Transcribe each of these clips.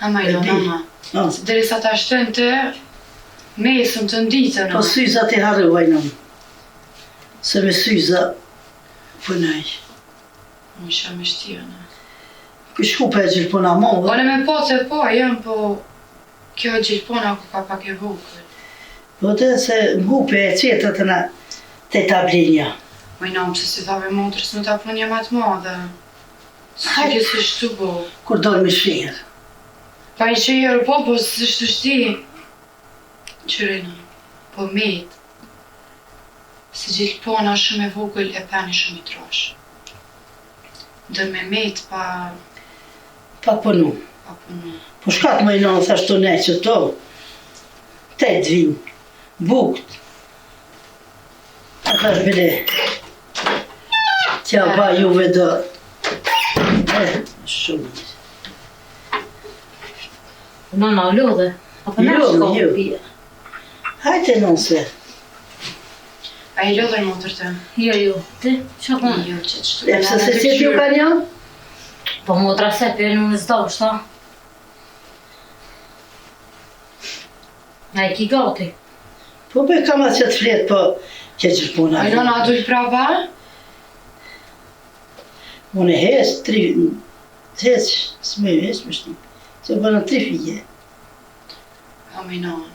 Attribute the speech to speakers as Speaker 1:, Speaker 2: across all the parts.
Speaker 1: Ama jo, mama. Derisa ta shtente, mesën të nditën.
Speaker 2: Po syza ti harruaj nëmë. Se me syza punaj.
Speaker 1: Më isha me shtirën.
Speaker 2: Shkupe e gjilpona modë.
Speaker 1: Po në me po se po, jam po... Kjo gjilpona ku ka pak e vogël.
Speaker 2: Po të se ngupe e qetra të na të tablinja.
Speaker 1: Më nëmë se si thave motrës në ta punja ma të madhe. Si kjo si shtu bo.
Speaker 2: Kur dorë me shirë.
Speaker 1: Pa i shirë po, po si shtu shti. Qërina, po met. Si gjilpona shumë e vogël e peni shumë i trash. Dë me met pa...
Speaker 2: Pa punu.
Speaker 1: Pa punu.
Speaker 2: Po shkat më i nënë thashtu ne që to. 8 vinë. Bukt. A thash bile. Tja ba juve do. Shumë.
Speaker 3: Nona, o lodhe? Apo në shko pia?
Speaker 2: Hajte nëse.
Speaker 1: A i lodhe motër të?
Speaker 3: Jo. Ti? Qa po?
Speaker 1: Jo, që të shtu.
Speaker 2: E pëse se që t'ju ka një?
Speaker 3: Po motra se për në në zdavë, shta? A i ki gati?
Speaker 2: Po be kam atë që të fletë, po që gjilpona.
Speaker 1: A i nona du i prava?
Speaker 2: Unë e hes, 3... Hes, s'me hes më shtim. Se bëna 3 fije.
Speaker 1: A me nonë.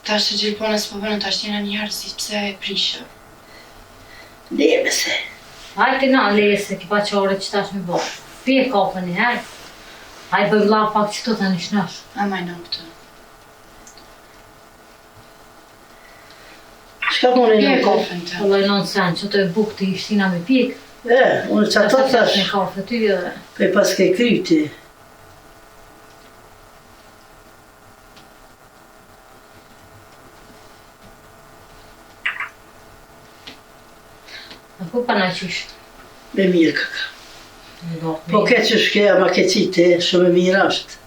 Speaker 1: Ta shtë gjilpona s'po bënë ta shtjena njerë si pse e prishë.
Speaker 2: Leve se.
Speaker 3: Hajte na lese, ki pa qore që tash me bërë. Pje kafe një herë. Hajde bëjmë la pak që të të një shnash.
Speaker 1: A me nonë këtë.
Speaker 2: Shka mune
Speaker 1: Pje
Speaker 2: në
Speaker 1: kafen të.
Speaker 3: Alloj nënë sen, që të e buk të ishtina me pik.
Speaker 2: Unë që ato thash.
Speaker 3: Në kafe ty edhe.
Speaker 2: Kaj pas ke kryti.
Speaker 3: A ku pa na qysh?
Speaker 2: Me mirë kaka. Po ke që shke, ama ke qite, shumë e mirë ashtë.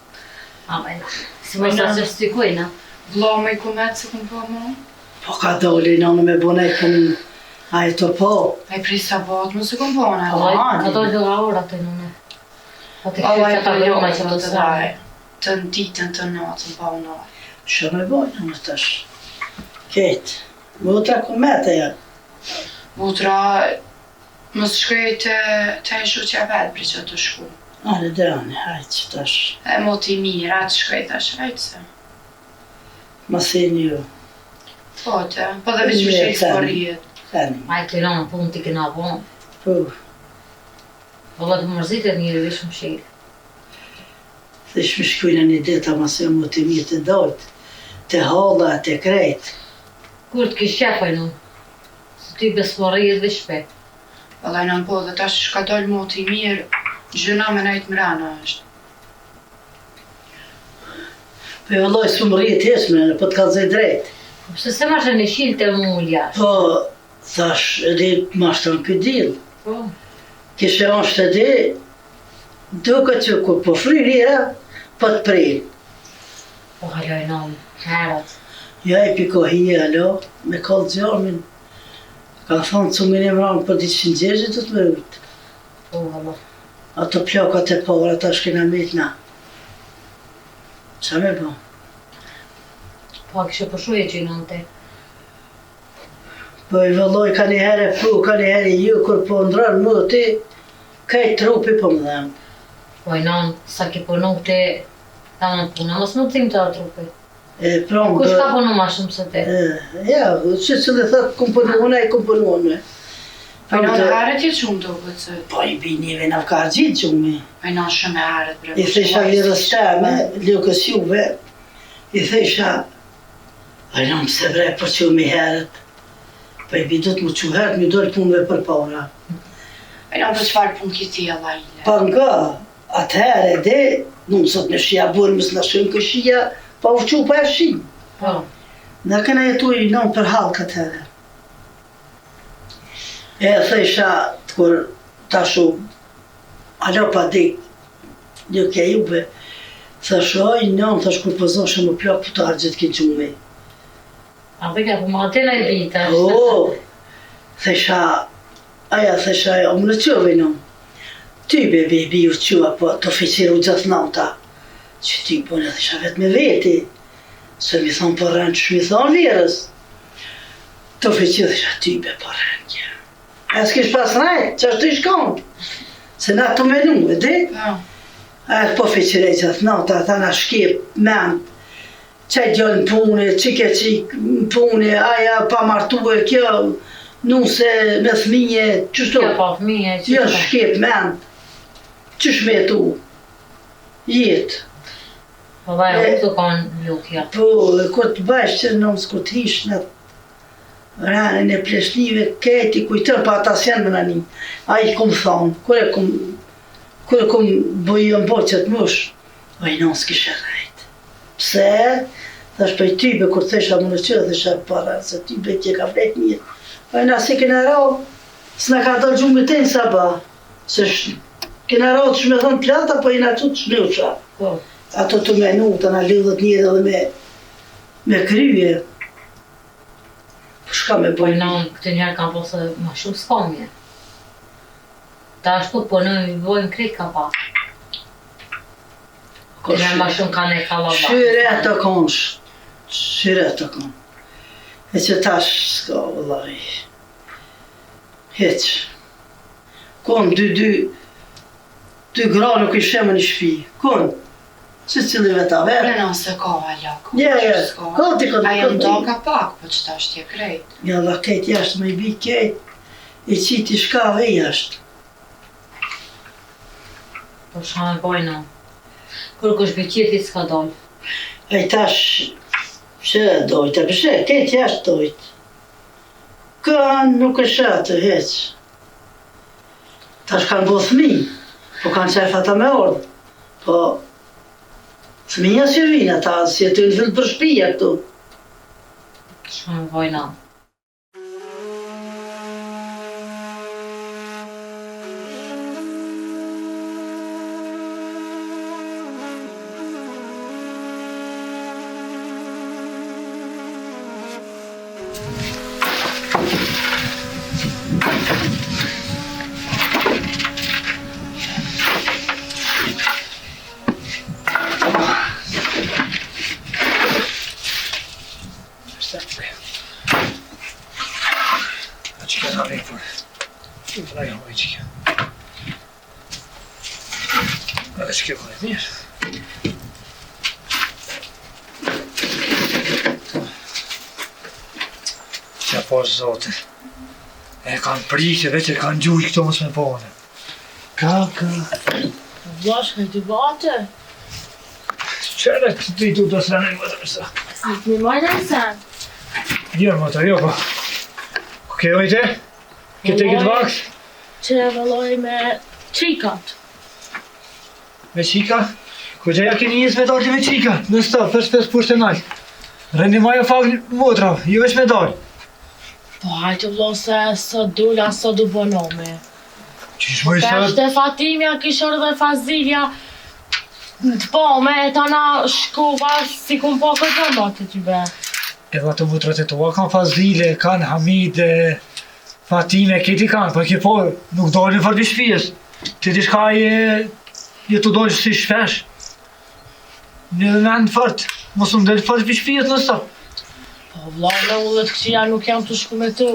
Speaker 3: A me na. Si më sa që stikojna.
Speaker 1: Vlo me i kumet se kun po mu?
Speaker 2: Po ka doli nënë me bone këm a e to po.
Speaker 1: A i prisa bot, mu se kun po në.
Speaker 3: Ka dojë dhe ora të nëne. Po të
Speaker 1: A
Speaker 3: kërë
Speaker 1: i
Speaker 3: që ta vërma që të
Speaker 1: të
Speaker 3: saj.
Speaker 1: Të në ditën të natën pa u nërë.
Speaker 2: Shumë e bojnë në tash. Ketë. Mutra kumet e janë.
Speaker 1: Mutra, më shkoj të e shu që e vetë pri që të shku.
Speaker 2: Ale dërani, hajtë që tash.
Speaker 1: E moti mirë, atë shkoj tash, hajtë se.
Speaker 2: Ma theni ju.
Speaker 1: Po të, po dhe veç më shkoj të parijet.
Speaker 2: Theni.
Speaker 3: A i të nënë punë t'i këna bon.
Speaker 2: Po.
Speaker 3: Valla të mërzitet njëri veç më shkoj.
Speaker 2: Dhe shme shkujnë një dita ma se më të mirë të dojtë. Të halla, të krejtë.
Speaker 3: Kur të kish qefaj nënë? Se ty besmarijet veç shpet.
Speaker 1: Vallaj nën po dhe tash shka dollë moti mirë, gjëna me najtë mrena është.
Speaker 2: Po e vëlloj së më rritë jesme, po të kalëzaj drejtë.
Speaker 3: Pse se ma shë në shilë të mu jashtë?
Speaker 2: Po, thash, edhe ma shtën këtë dilë.
Speaker 3: Po.
Speaker 2: Kishe është edhe, duke që ku po fri lira, po të prejnë.
Speaker 3: Po haloj nëmë, herët.
Speaker 2: Ja i pikohije, alo, me kallë gjamin. Ka thonë cungin e mranë për 200 gjergjit të të më rrët.
Speaker 3: Po, valla.
Speaker 2: Ato plakat e para, ta shkina mitna. Qa me bo?
Speaker 3: Po, kështë përshu e gjinë në te.
Speaker 2: Po i vëlloj ka një herë pru, ka një herë ju, kur po ndranë më ti, kaj trupi po më dhemë.
Speaker 3: Po, i nënë, sa ki punu te, ta në puna, mos më tim të a trupi.
Speaker 2: E pronë...
Speaker 3: Kush ka punu ma shumë se te?
Speaker 2: Ja, që dhe thëtë komponuone, e komponuone.
Speaker 1: Po i në herët je qumë do këtë se...
Speaker 2: Po i binive në ka gjitë qumë.
Speaker 1: Po i në shumë e herët bre.
Speaker 2: I thesha lirës teme, lukës juve, i thesha, a i nëmë se bre, po që mi herët. Po i bidot mu që herët, mi dojnë punëve për para.
Speaker 1: Po i në për qëfar punë kiti e lajle.
Speaker 2: Pa nga, atëherë edhe, nëmë sot në shia burë, mësë në shumë këshia, pa u fqu pa e shimë.
Speaker 3: Po.
Speaker 2: Në këna jetu i nëmë për halkë atëherë. E thesha, të kur tashu, alo pa dik, nuk e juve, thashu, oj, nëmë, thash kur pëzoshe më plak për të argjët kënë qume.
Speaker 3: A dhe ka po ma tena i bita.
Speaker 2: O, thesha, o më në qove nëmë. Ty bebi u qua, po të oficiru gjatë nëmta. Që ty po në thësha vetë me veti. Se mi thonë për rënë që mi thonë virës. Të feqë thësha ty be për rënë kja. E s'kish pas rajtë, që është të i shkonë. Se na të menu, e di? A e po feqërej që atë nata, ata na shkip, men. Qaj djallë në pune, qike qik në pune, aja pa martu e kjo, nuse me thminje, qështu?
Speaker 3: Kjo pa fëmije, që
Speaker 2: Jo, shkip, men. Qysh me tu? Jetë.
Speaker 3: Po vaj, u të kanë lukja.
Speaker 2: Po, kur të bajsh që nëmës kur të hish në ranën e pleshnive, këti kujtër, pa ata s'janë më nani. A i kom thonë, kur e kom bëjën bo që të mush, o i nëmës kishe rajtë. Pse? Thash për i tybe, kur thesha më në qërë, thesha para, se tybe kje ka flet mirë. O i nësi kena rao, s'na ka do gjumë të në saba, se kena rao të shme thonë plata, po i na qëtë shmlusha.
Speaker 3: Po.
Speaker 2: Ato të menu, të na lidhët njëre dhe me kryje. Po shka me
Speaker 3: Po
Speaker 2: bëjnë?
Speaker 3: në këtë njerë kam posë ma shumë s'kamje. Ta ashtu po në i bojnë krejt ka pa. Këtë njerë ma shumë ka ne kalaba.
Speaker 2: Shyre të konë, shyre të konë. E që tash s'ka, vëllaj. Heq. Konë dy gra nuk i shemë një shpi. Konë. Si cilive ta verë.
Speaker 1: Rena se ka ala, ka.
Speaker 2: Ja, koti.
Speaker 1: Aja ndoka pak, po qëta është je krejt.
Speaker 2: Ja, la ketë jashtë, me i bi ketë. I qiti shkave jashtë.
Speaker 3: Po shka me bojnë. Kur kush bëqiti s'ka dollë.
Speaker 2: E tash, që dojtë, e përshe, ketë jashtë dojtë. Kanë nuk e shatë, heq. Tash kanë bo thmi, po kanë qef ata me ordë. Po, thmija që vinë ata, si e të në vëllë për shpija këtu.
Speaker 3: Shka me bojnë.
Speaker 4: Që bëjt mirë. Që po zote, e kanë prishë veç e kanë gjujë këto mos me pone. Ka.
Speaker 5: Vlash, ka ti bate?
Speaker 4: Qëre të ti du të sene më të mësa.
Speaker 5: Si të një majnë e sen?
Speaker 4: Jo, më të jo, po. Ku ke ojte? Këtë këtë vaks?
Speaker 5: Që e vëlloj me qikat.
Speaker 4: Me qika? Ku që ja keni njës me dalë me qika? Në stop, pes pushtë e nalë. Rendi maja fakë motra, ju veç me dalë.
Speaker 5: Po hajtë vlo se së dula, së du bonome.
Speaker 4: Qish më i sot?
Speaker 5: Peshte Fatimja, kishër dhe Fazilja. Të po, me e tana shkuva, si kun po këtë më të ty be.
Speaker 4: Edhe të mutrat e tua kanë Fazile, kanë Hamide, Fatime, këti kanë, po ki po, nuk dalë në fërbi shpijes. Ti ti shka je të dojnë si shpesh. Një dhe me në fërt, mos më delë fërt për shpijet në stop.
Speaker 5: Po vla, në ullet këqia nuk jam të shku me tu.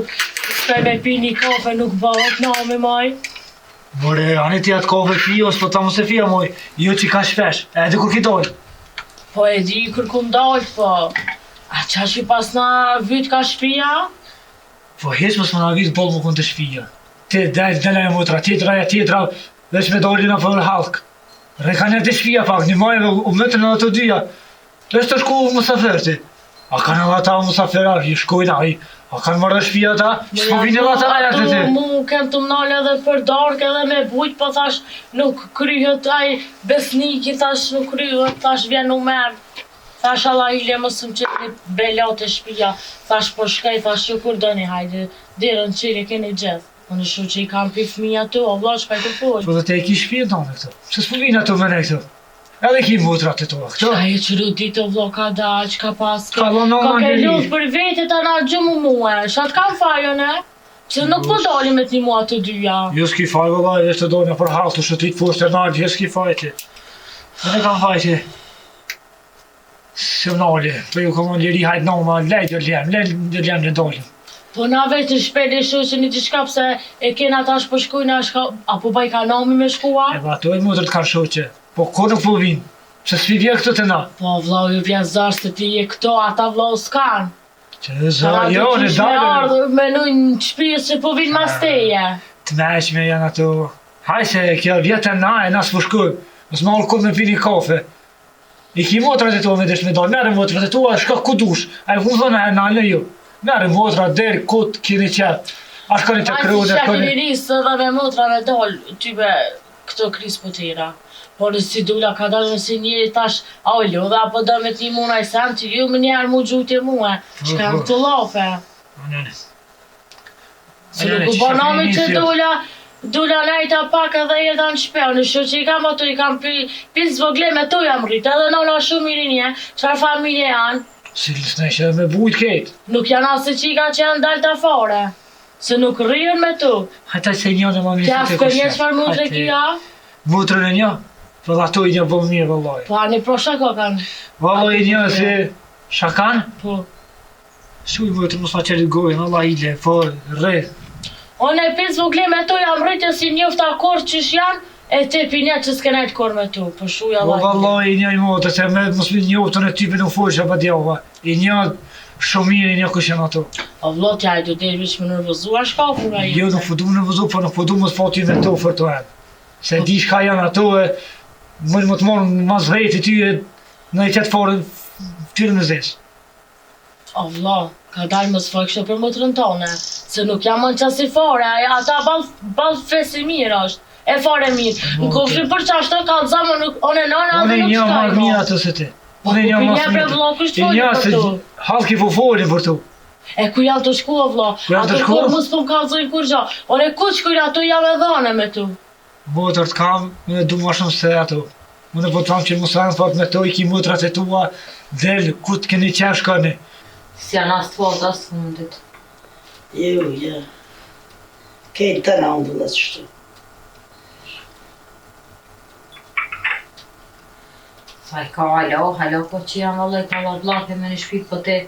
Speaker 5: Shpej me pi një kafe nuk bëhet na me maj.
Speaker 4: More, ani ti atë kafe fijos, po ta mos e fija moj, jo që ka shpesh, edhe kur ki dojnë.
Speaker 5: Po e di kërkun dojt, po. A qa që pas na vyt ka shpia?
Speaker 4: Po hes mos më nagis bollë më kënë të shpija. Ti dela e motra, tjetra, veç me dojnë në për halk. Rekanet e shpija pak, një majve u mëtën në ato dyja. Veç të shku musaferti. A kanë edhe ata musaferar, i shkojnë ai. A kanë marrë shpija ta, s'po vinë edhe ata aja të ti.
Speaker 5: Mu kem të mnall edhe për dark edhe me bujt, po thash nuk kryhet ai besniki, thash nuk kryhet, thash vjen u merë. Thash Allah ile mësëm që një belat e shpija, thash po shkaj, thash ju kur doni hajde, dirën qiri keni gjithë. Unë shu që i kam pi fëmija tu, o vla shkaj të folë.
Speaker 4: Po dhe te e ki shpijen tonë këto, se s'po vinë ato me ne këto. Edhe ki mutrat të tua këto.
Speaker 5: Qa e që rudit o vlo ka daq, ka pas,
Speaker 4: Ka lono
Speaker 5: ka ke
Speaker 4: angeli.
Speaker 5: lutë për vete të na gjumu muë, shatë kam fajon e? Që nuk po dalim me t'ni mua të dyja.
Speaker 4: Jo s'ki faj vëllaj, është të dojnë për halë të shëtit fushtë e nalë, jo s'ki faj ti. Edhe kam faj ti. se nali, po ju kom liri hajt nama, lejt jo lem në dalim.
Speaker 5: Po na vetë shpejt e shoqeni diçka pse e kena tash po shkojnë apo baj ka nami me shkua?
Speaker 4: E ba ato e motrat kanë shoqe, po ko nuk po vinë, pse s'pi vjen këto të na.
Speaker 5: Po vllau ju vjen zash se ti je këto, ata vllau s'kan.
Speaker 4: Që jo, në dalë.
Speaker 5: Me në shtëpi se po vinë mas teje.
Speaker 4: Të meshme janë ato. Haj se kjo vjetë e na e na s'po shkoj, mos ma ullë me pini kafe. I ki motrat e to me desh me dalë, mere motrat e to, shka ku dush, a e ku thënë e nalë jo. Mere motrat deri kut kini qetë. A shkoni të kryu
Speaker 5: në koni. A risë dhe me motra me dalë, tybe këto krisë po tira. Por si dula ka dalë si njeri tash, a o lodhe apo do me ti muna i sen, që ju më njerë mu gjutje muhe, që ka në të lafe. Se nuk u banami që dula najta pak edhe jetë në shpeo, në shë që i kam ato, i kam pizë zvogle me to jam rritë, edhe nëna shumë mirin je, qëfar familje janë.
Speaker 4: Si lësne që me bujt ketë.
Speaker 5: Nuk janë asë qika që janë dalë të fare, se nuk rrien me tu.
Speaker 4: Hajta se një në më mirë
Speaker 5: të kushe. Kja s'kë një qëfar mutre kia?
Speaker 4: Mutrën e një, për ato i një bëmë mirë vëllaj.
Speaker 5: Po ani pro shako kanë?
Speaker 4: Vëllaj i një si shakan?
Speaker 5: Po.
Speaker 4: Shuj mutrë mësma qërit gojnë, Allah i le, po rrë.
Speaker 5: One e pizë vogli me tu jam rritë si njëftë akor qësh janë, e te pinja që s'kenajt kor me tu, po shuj Allah.
Speaker 4: Po vëllaj i një i motë, se me mësmi njëftën e typin u fojshë pa djava. I një shumë mirë, i një kush janë ato.
Speaker 5: O vlot ja i du dhe vish me nërvëzua shkafur a
Speaker 4: Jo, nuk po du nërvëzu, po nuk po du më t'fati me to për të edhe. Se di shka janë ato e më të morën mas veti ty e në i qëtë farë tyrë në zesë.
Speaker 5: O vlot, ka dalë më s'foj kështë për motrën tone, se nuk jam më në qasi fare, ata balë fesi mirë është. E fare mirë, në kofshin për qashtë të kalë zamë, one nana dhe nuk shkaj.
Speaker 4: One një marrë mirë ato se ti.
Speaker 5: One një marrë mirë.
Speaker 4: Halki po folin për tu.
Speaker 5: E ku janë të shku o vlo, ato kur mos po më kalëzojnë kur gjo. One ku që kur ato jam e dhane me tu.
Speaker 4: Motër t'kam, me du ma shumë se ato. Unë po t'fam që mos ranë fat me to, i ki motrat e tua, del ku t'keni qesh kani.
Speaker 3: Si janë asë të fort, asë të mundit.
Speaker 2: Jo, ja. Kejnë të në ndullet qështu.
Speaker 3: Sa i ka halo po që janë vëllaj ka vëllake me një shpit po te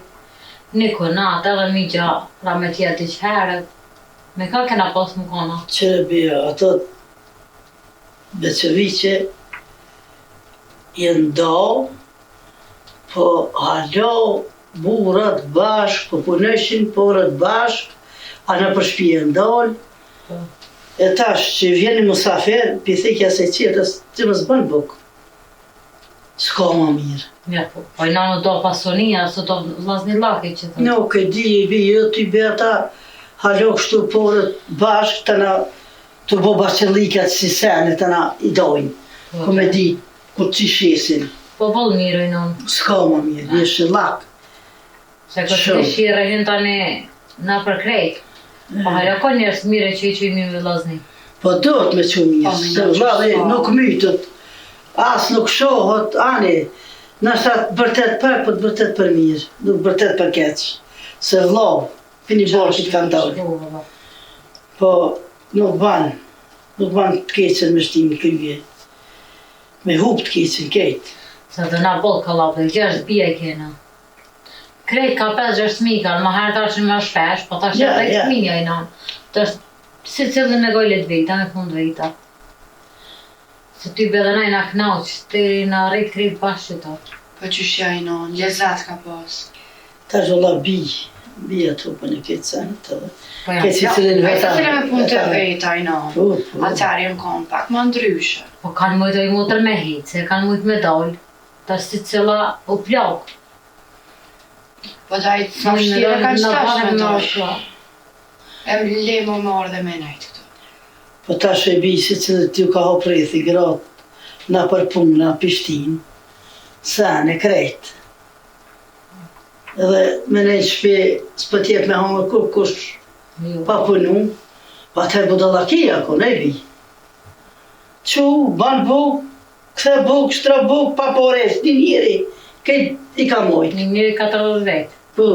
Speaker 3: një konat edhe mi gja ra me tjetë i qherët. Me ka kena pas më kona?
Speaker 2: Qërë bia, ato Beceviqe jenë do, po halo burat bashk, po punëshin porët bashk, a në përshpi e ndoll. E tash që vjeni musafer, pithekja se qetës, që më zbën buk. S'ka më mirë.
Speaker 3: Ja, po i nano do pasonia, së do vlazni laki që të...
Speaker 2: Nuk e di, jo t'i be ata halo kështu porët bashk, të na të bo baqëllikat si sene, të na i dojnë. Ku me di, ku që shesin.
Speaker 3: Po vol mirë i non.
Speaker 2: S'ka më mirë, jeshtë lak.
Speaker 3: Se këtë të shire hynë tani na për krejt. Po halo ka njërës mire që i qimi me vlazni.
Speaker 2: Po do të me që mirë, se vladi nuk mytët. As nuk shohët, ani, nështë atë bërtet për, po të bërtet për mirë, nuk bërtet për keqë. Se vlau, pini borshit kanë dalë. Po nuk banë të keqën me shtimin kryje. Me hup të keqën kejtë.
Speaker 3: Se dhe na bol ka lapë, 6 bia i kena. Krejt ka 5-6 mika, më herë ta që më shpesh, po ta që 10 minja i nanë. Të është si cilë me gojlet vita, me fund vita. Se ty bedhe na i na knaq, të na rejt krejt bashkë të.
Speaker 1: Po që shja i non, lezat ka pas.
Speaker 2: Ta zholla bia të për në këtë senë të dhe.
Speaker 3: Po janë
Speaker 2: si cilin
Speaker 1: Veta të me punë të veta i non, atëri në konë pak më ndryshe.
Speaker 3: Po kanë mujtë i mutër me hitë, se kanë mujtë me dollë. Ta si cila u plak.
Speaker 1: Po da i të shtire kanë qëtash me dollë. E më le më marrë dhe me najtë këtu.
Speaker 2: Po tash e bi si që t'ju ka ho prethi gratë, na për punë, na pishtin, sa në krejt. Edhe me nejtë shpe, s'pët jep me hamë kur kush pa punu, pa të budalakia ko, ne bi. Qu, ban buk, këthe buk, shtra buk, pa pores, një njëri, këtë i ka mojtë.
Speaker 3: Një njëri 40 vetë.
Speaker 2: Po,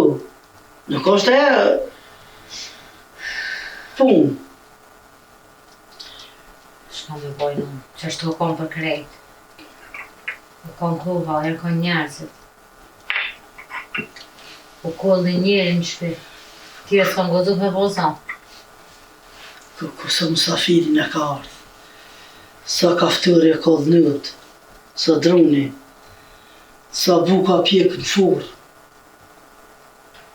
Speaker 2: nuk është e punë.
Speaker 3: Shka me bojnë, që është të kom për krejt. U kom kuva, e kom njerëzit. Po kolli njeri në shpi. Ti e s'kam gozu me posa.
Speaker 2: Kësa mësafirin e ka ardhë. Sa kaftëri e kollnut, sa druni, sa buka pjek në furë.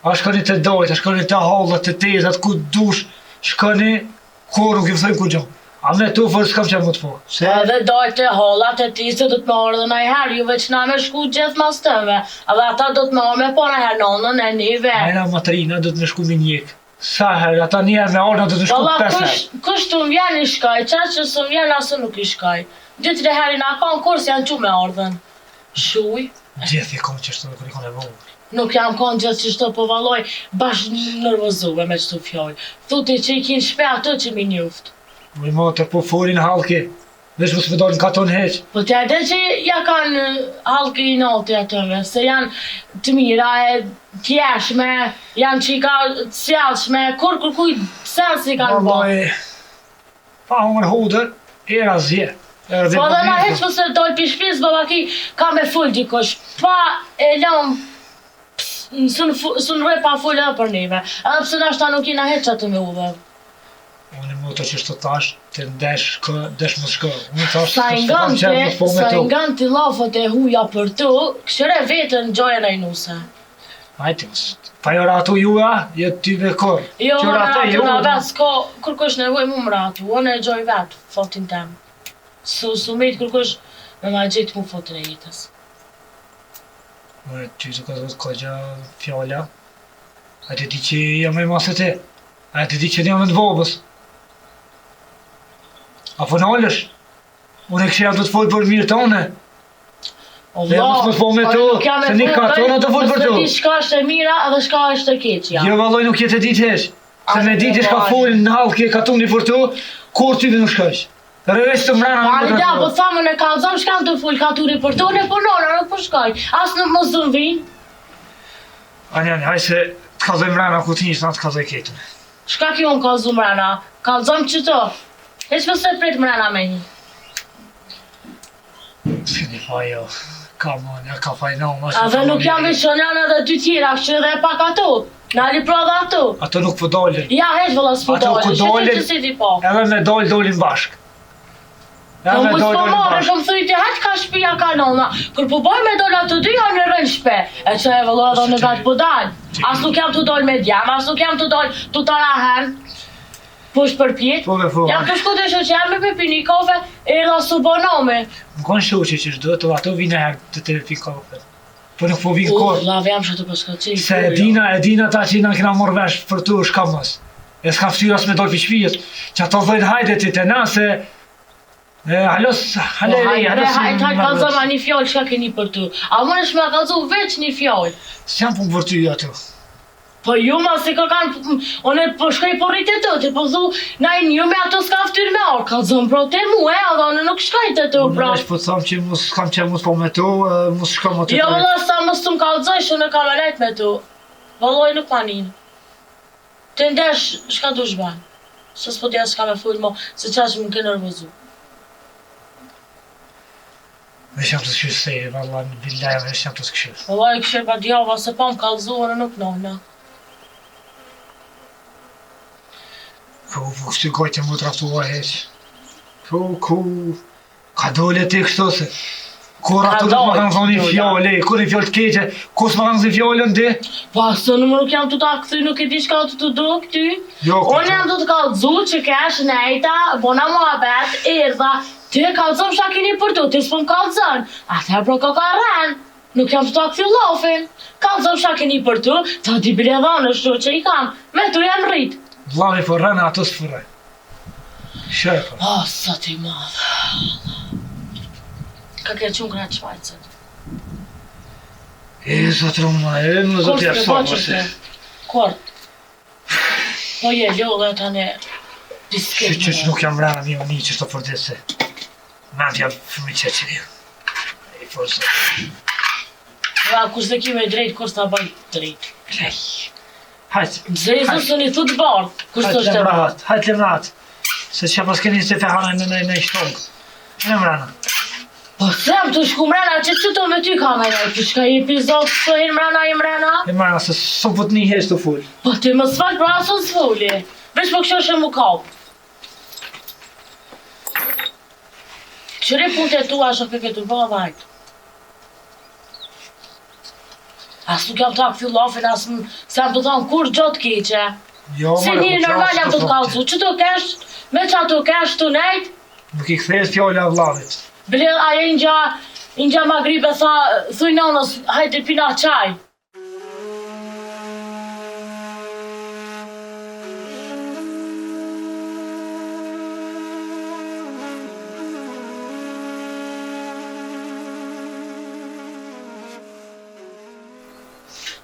Speaker 4: A shkoni të dojt, a shkoni të hallat, të tezat, ku dush, shkoni, kur nuk i thëjmë ku gjo. A me tu fërë s'kam që më të po. Se
Speaker 5: Edhe dojt e hallat e ti se do të më ardhe në i herë, ju veç na me shku gjithë mas tëve. Edhe ata do të më ardhe me po në herë nonën e nive.
Speaker 4: Ajna matrina do të me shku me njek. Sa herë, ata njerë me orna do të shku
Speaker 5: Valla
Speaker 4: 5 herë.
Speaker 5: kush të më vjen i shkaj, qa që së më vjen asë nuk i shkaj. 2-3 herë na kanë kurs janë që me ardhen. Shuj,
Speaker 4: Gjithë i kom që shtë kër i kom e vogë.
Speaker 5: nuk jam kanë gjithë që shto po valoj bashkë nërvëzuve me qëtu fjoj. Thuti që i kinë shpe ato që mi njuft.
Speaker 4: Më i mater po folin halki, veç mos me dalin katon heq.
Speaker 5: Po t'ja dhe që ja kanë halkë i nalti atëve, se janë të mira e tjeshme, janë qika sjallshme, kur kuj sensi kanë bo.
Speaker 4: Vallaj, pa humër hudër, era zje.
Speaker 5: Po dhe na heq pëse dojnë për shpis, baba ki ka me full dikush, pa e lëm, së në pa full edhe për neve, edhe pëse nashta nuk i na heq atë me uve.
Speaker 4: Unë më të që shtë tash, të ndesh më shkë. Unë tash,
Speaker 5: Sa i ngan të lafët e huja për tu, këshëre vetën gjojën e nuse.
Speaker 4: Hajti, pa jo ratu juja, jetë ty me kërë.
Speaker 5: Jo, më ratu na vetë, s'ko kërkush nevoj mu më ratu, unë e gjoj vetë, fotin tem. Su mejtë kërkush me ma gjitë mu fotin e jetës.
Speaker 4: Unë ty të ka dhëtë kogja fjalla, a ti di që jam e masë ti, a ti di që jam e të vobës. Apo në olësh, unë e kështë jam të të folë për mirë të une. Dhe mos më po me tu, se një kartona të folë për tu.
Speaker 5: Se ti shka është e mira edhe shka është e keqja.
Speaker 4: Jo valloj nuk jetë e ditë hesh, se me ditë shka folë në halë kje katuni për tu, kur ty dhe nuk shkësh. Rëveç të mrena në
Speaker 5: Ani da, po thamën e kalzëm shka të full katuri për tu, në punona nuk për shkaj. Asë nuk më zënë vinë.
Speaker 4: Ani, haj se të kalzoj mrena ku ti njështë, na të kalzoj ketën.
Speaker 5: Shka ki unë kalzu mrena? Kalzëm që to. Heq pëse prit mrena me një.
Speaker 4: S'keni fa jo, ka manja, ka fajna, ma
Speaker 5: A dhe nuk jam veçonjan edhe ty tjera, që edhe pak ato. Nali pra dhe ato.
Speaker 4: Ato nuk po dalin,
Speaker 5: Ja, heq vëlla s'po
Speaker 4: Ato ku
Speaker 5: dalë,
Speaker 4: dalin-
Speaker 5: që si ti po.
Speaker 4: edhe me dalin bashk.
Speaker 5: Po
Speaker 4: Edhe me
Speaker 5: mu s'po
Speaker 4: dalin
Speaker 5: marrë,
Speaker 4: bashk.
Speaker 5: kom thujti heq ka shpia ka nona. Kër po boj me dolla të dy, janë në rënë shpe. E që e vëlla edhe në vetë po dalë. As nuk jam të dollë me djam, as nuk jam të dollë të të rahen. Po është përpjet.
Speaker 4: Po me po,
Speaker 5: Jam të shku të shë që jam me pepini kafe, e da su bonome.
Speaker 4: më konë shoqe që shdo, të ato vine herë të te pi kafe. Po nuk po vinë kohë.
Speaker 5: La vjam që të përshka qilë.
Speaker 4: Se e dina ta që na kena morë vesh për tu shka mos. E s'ka ftyr as me dojnë për shpijet, që ato dhejnë hajde ti të na se... Halos, haleri, halos...
Speaker 5: Hajtë kalzëm a një fjallë që ka keni për tu. A më në shme kalzu veç një fjallë.
Speaker 4: S'jam punë për ty ato.
Speaker 5: Po ju ma se ka kanë, one po shkoj po rritë të të, po thu, na i një me ato s'ka ftyr me orë, kalzëm pro te mu e, edhe one nuk shkoj të të
Speaker 4: Unë
Speaker 5: pra.
Speaker 4: vesh po të thamë që kam që mos po me tu, mos shka më të
Speaker 5: Jo
Speaker 4: drejt.
Speaker 5: vëlla sa mos të më kalzoj, shë në kam e lejt me tu. Vëlloj nuk manin. Të ndesh, shka du shban. Se s'po t'ja s'ka me full mo, se qa që më ke nërvëzu.
Speaker 4: Vesh jam të s'këshë sejë, valla, në billaj, vesh jam të s'këshë.
Speaker 5: Vëlloj këshir pa djava, se pa më kalzu, në nuk nona.
Speaker 4: Po shty gojtë më traftua heq. Ku, ka dole ti kështu se. Kur ato nuk më kanë thonë një fjallë, kur një fjallë të keqe, kus më kanë thonë fjallën ti?
Speaker 5: Po asë në më nuk jam të ta këthy, nuk e di shka të do këty.
Speaker 4: Jo,
Speaker 5: Unë jam të të kalzu që kesh nejta, bona mua bet, erdha, ty e kalzëm shka keni për tu, ti s'po më kalzën. Atëherë pro ka ren, nuk jam të ta këthy lofin. Kalzëm shka keni për tu, ta di bledhanë shtu që i kam, me tu jam rrit.
Speaker 4: Vlami po rëna ato s'fëraj. Shërë.
Speaker 5: O, sa ti madhë. Ka ke qunë kratë Shvajcët.
Speaker 4: Zotruma, më zotë jashtë sa mëse.
Speaker 5: Kort. Po je ljollë e tane disket.
Speaker 4: Që nuk jam rana një një që shto për dhe se. Mend jam fëmi që që një. E forë
Speaker 5: Va, kus dhe kime drejt, kus ta baj drejt.
Speaker 4: Lej. Hajtë.
Speaker 5: Zezë së një thut bardh, kus të është e bardh.
Speaker 4: Hajtë lemrat. Se që pas keni se fehana në shtongë. Në mrana.
Speaker 5: Po sem të shku mrena, që të me ty kamera, që shka i epizod të hin mrena i mrena?
Speaker 4: E marrë, se së vët një heshtë të full.
Speaker 5: Po ti më s'fal pra aso s'foli, veç po kështë është e mu kap. Qëri punë të tua shë ke këtu bëha vajt? As nuk jam të akë fillofin, as se më të thonë kur gjotë keqe.
Speaker 4: Jo,
Speaker 5: Se
Speaker 4: mare,
Speaker 5: një normal jam të të kalzu, që të kesh, me që të kesh të nejt,
Speaker 4: Nuk i kthejes fjole a vlavit.
Speaker 5: bile aje inja Magribe tha, thuj nonës, hajde pina qaj.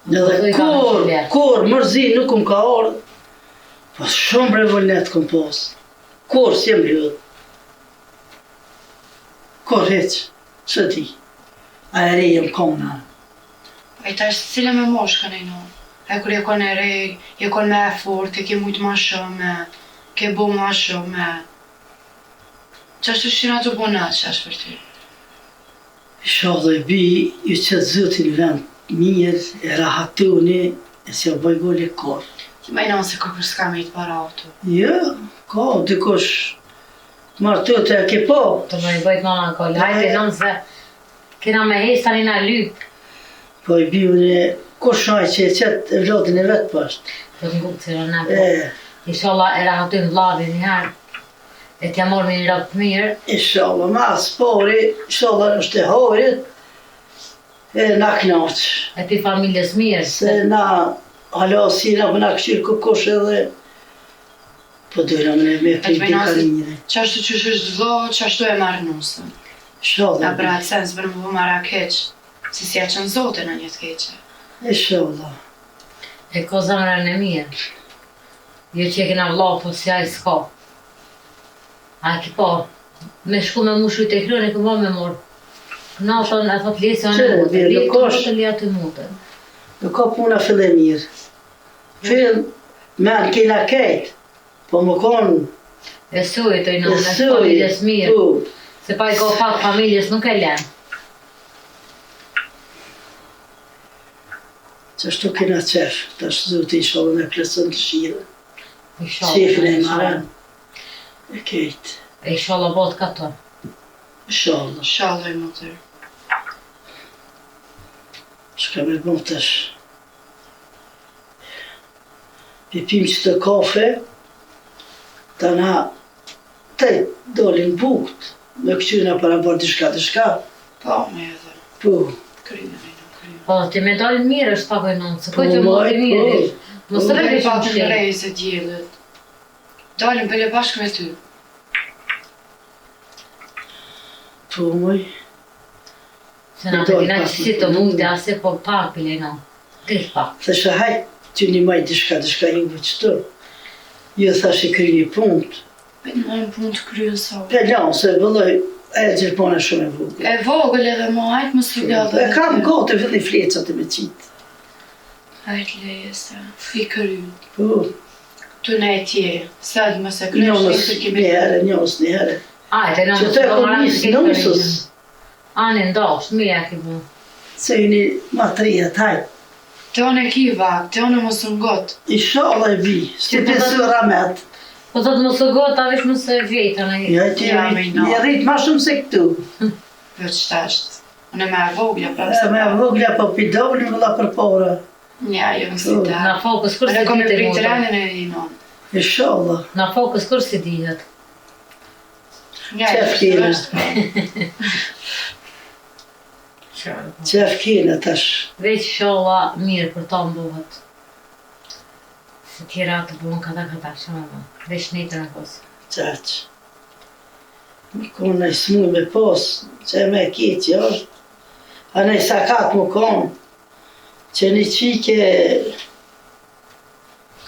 Speaker 2: Edhe kur mërzi nuk më ka ardhë, po shumë revolnet këm posë. Kur si jem ljudë. Kur heq, që ti. A e re jem kona.
Speaker 1: E ta është cilë me moshkën e në. E kur je kon e re, je kon me e fort, e ke mujtë ma shumë, ke bo ma shumë. Që është të shina të bonat që është për ty?
Speaker 2: Isha dhe bi, ju që të zëtin vend mirë, e rahatuni, e se o bëj gole kor.
Speaker 1: Që me i nënë se kërkër s'ka me i të para auto.
Speaker 2: Jo, ka, dikush martu të e ke po.
Speaker 3: Të më i bëjt mama në kollë, hajde nënë se kena me hejtë tani na lyp.
Speaker 2: Po i biu një, kush shaj që e qëtë e vlodin e vetë pashtë.
Speaker 3: Do të ngukë cilë në po. Inshallah e rahatojnë vlavin njëherë. E t'ja morë me një rapë të mirë.
Speaker 2: Inshallah, ma spori, inshallah është e horit, e na knaq.
Speaker 3: E pi familjes mirë.
Speaker 2: Se na halasi na përna këshirë kukush edhe, po dojna me pejti kalinjëre.
Speaker 1: Që është që është dho, që ashtu e marrë nusën. Ta
Speaker 2: Inshallah,
Speaker 1: bratë sens për më vëmara keq, si si a qënë zote në njët keqe.
Speaker 2: inshallah.
Speaker 3: E ko zamërën e mirë. Jo që e kena vlau, po si a i s'ka. A ki po, me shku me mushu i të kryën e këmo me morë. Na thonë, e thot lesi anë
Speaker 2: Qërë,
Speaker 3: mute,
Speaker 2: bje,
Speaker 3: lesi
Speaker 2: nuk është.
Speaker 3: të lija të mute.
Speaker 2: Nuk ka puna fillë mirë. Fill, men kena kejt, po më konë,
Speaker 3: E suj të i në
Speaker 2: e
Speaker 3: me familjes mirë.
Speaker 2: po,
Speaker 3: Se pa i ka pak familjes nuk e len.
Speaker 2: që ashtu kena qef, të është zotë inshallah në plesën të shire. Qefin e
Speaker 3: Inshallah.
Speaker 2: maran, e kejt,
Speaker 3: E inshallah bot ka të.
Speaker 2: inshallah.
Speaker 1: Shalloj më tërë.
Speaker 2: Shka me bon tash. Pipim që të kafe, ta na të dolin bukt, me këqyna para bërë dishka.
Speaker 1: Po, me edhe.
Speaker 2: Po,
Speaker 1: Kryme me në kryme.
Speaker 3: Po, ti me dalë mirë është tako i nënë, se
Speaker 2: Po,
Speaker 3: kojtë të
Speaker 2: moj,
Speaker 3: mori mirë.
Speaker 2: po.
Speaker 3: Mos
Speaker 2: Po,
Speaker 3: të
Speaker 1: Dhe
Speaker 3: rejtë
Speaker 1: i
Speaker 3: shumë
Speaker 1: patën në
Speaker 3: shqe.
Speaker 1: rejës e djelët. Dalim bële bashkë me ty.
Speaker 2: po moj,
Speaker 3: Se na
Speaker 2: Me
Speaker 3: të
Speaker 2: dalë
Speaker 3: kina
Speaker 2: pak
Speaker 3: që
Speaker 2: me
Speaker 3: si të
Speaker 2: ty.
Speaker 3: mujtë ase po pak pile në. Krih pak.
Speaker 2: thashe hajt, ty një maj dishka juve qëto. Jo thash i kry një punt.
Speaker 1: Me në mojnë punë të kryo sa.
Speaker 2: Pe lanë, se vëlloj, e gjirpona shumë e vogël.
Speaker 1: E vogël edhe mo, hajtë më së bjadë.
Speaker 2: E kam gotë e vëllë i flecat e me qitë.
Speaker 1: Hajtë leje se, i kry.
Speaker 2: Po,
Speaker 1: Tu ne e tje, sad më se krysh,
Speaker 2: njës
Speaker 1: i kërkimi.
Speaker 2: një herë, njës një herë.
Speaker 3: Ajte, në
Speaker 2: Që
Speaker 3: mos
Speaker 2: të e
Speaker 3: të maran
Speaker 2: komisë
Speaker 3: të
Speaker 2: në
Speaker 3: këtë
Speaker 2: mësës,
Speaker 3: kërinë. Ani ndosht, mirë e ki bu.
Speaker 2: se ju një matrijet, hajtë.
Speaker 1: Te one ki vak, te one mos në gotë.
Speaker 2: Inshallah e bi, s'ti
Speaker 3: po
Speaker 2: pesë ramet.
Speaker 3: Po të të mos të gotë, ta vesh mos e vjetë, në
Speaker 2: Ja, ti
Speaker 1: Ja, me i
Speaker 2: një rritë ma shumë se këtu.
Speaker 1: Veç tashtë. Unë e me vogla, pra
Speaker 2: E me vogla po pidovni vëlla për pora.
Speaker 1: Nja, jo në si
Speaker 2: Po,
Speaker 1: ta.
Speaker 3: në fokës kur
Speaker 1: Unë
Speaker 3: si
Speaker 1: e kom e
Speaker 3: dihet e
Speaker 1: pritë
Speaker 3: mundë.
Speaker 1: rëndin e i non.
Speaker 2: Inshallah.
Speaker 3: Në fokës kur si dihet.
Speaker 1: Nja,
Speaker 2: Qef
Speaker 1: jo
Speaker 2: kene.
Speaker 1: është.
Speaker 2: Qef kene tash.
Speaker 3: Veç sholla mirë për ta mbuhet. Se tjera të buën kata shumë më. Veç netër në kosë.
Speaker 2: Qaq. Më konë e smuj me pos, që e me keqë është. A ne sakat më konë, që një qike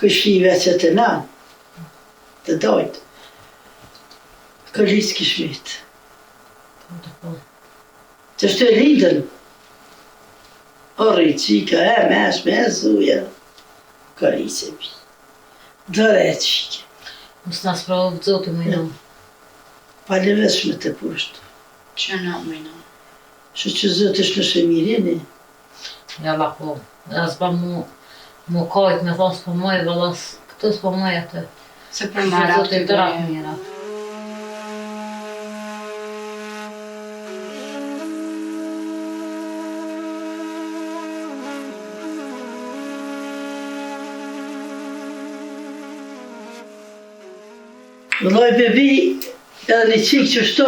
Speaker 2: këshive që të na, të dojtë. Këllis kishmit. Që shtë e lindën. Orri qika, e mesh, me zuja. Këllis e bi. Dore e qike.
Speaker 3: Mos në sprovë zotë më i në.
Speaker 2: Paleveshme të pushtë.
Speaker 1: Që në mëjna.
Speaker 2: Që zëtë është në shëmirini.
Speaker 3: Jalla po. As ba mu kajt me thonë s'po moj, vëllas këtë s'po moj atë.
Speaker 1: Se për mara
Speaker 3: Zotë
Speaker 1: të
Speaker 3: i dërat
Speaker 1: bëje.
Speaker 3: mira.
Speaker 2: Vëlloj bebi edhe një qikë që shtu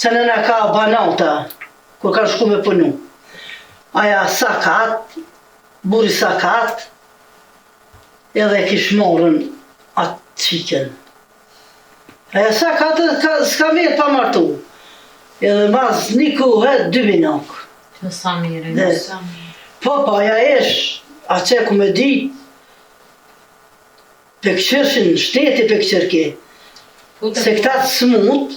Speaker 2: që nëna ka banata, kur ka shku me punu. Aja sakat, buri sakat, edhe kish morën atë qikën. Aja sakat s'ka mirë pa martu. Edhe mas një kuhe, 2 binok.
Speaker 3: Që sa mirë.
Speaker 2: Dhe,
Speaker 1: Sa mirë.
Speaker 2: po aja esh, a që ku me di, pëkqërshin, shteti pëkqërke. Se këta të smut,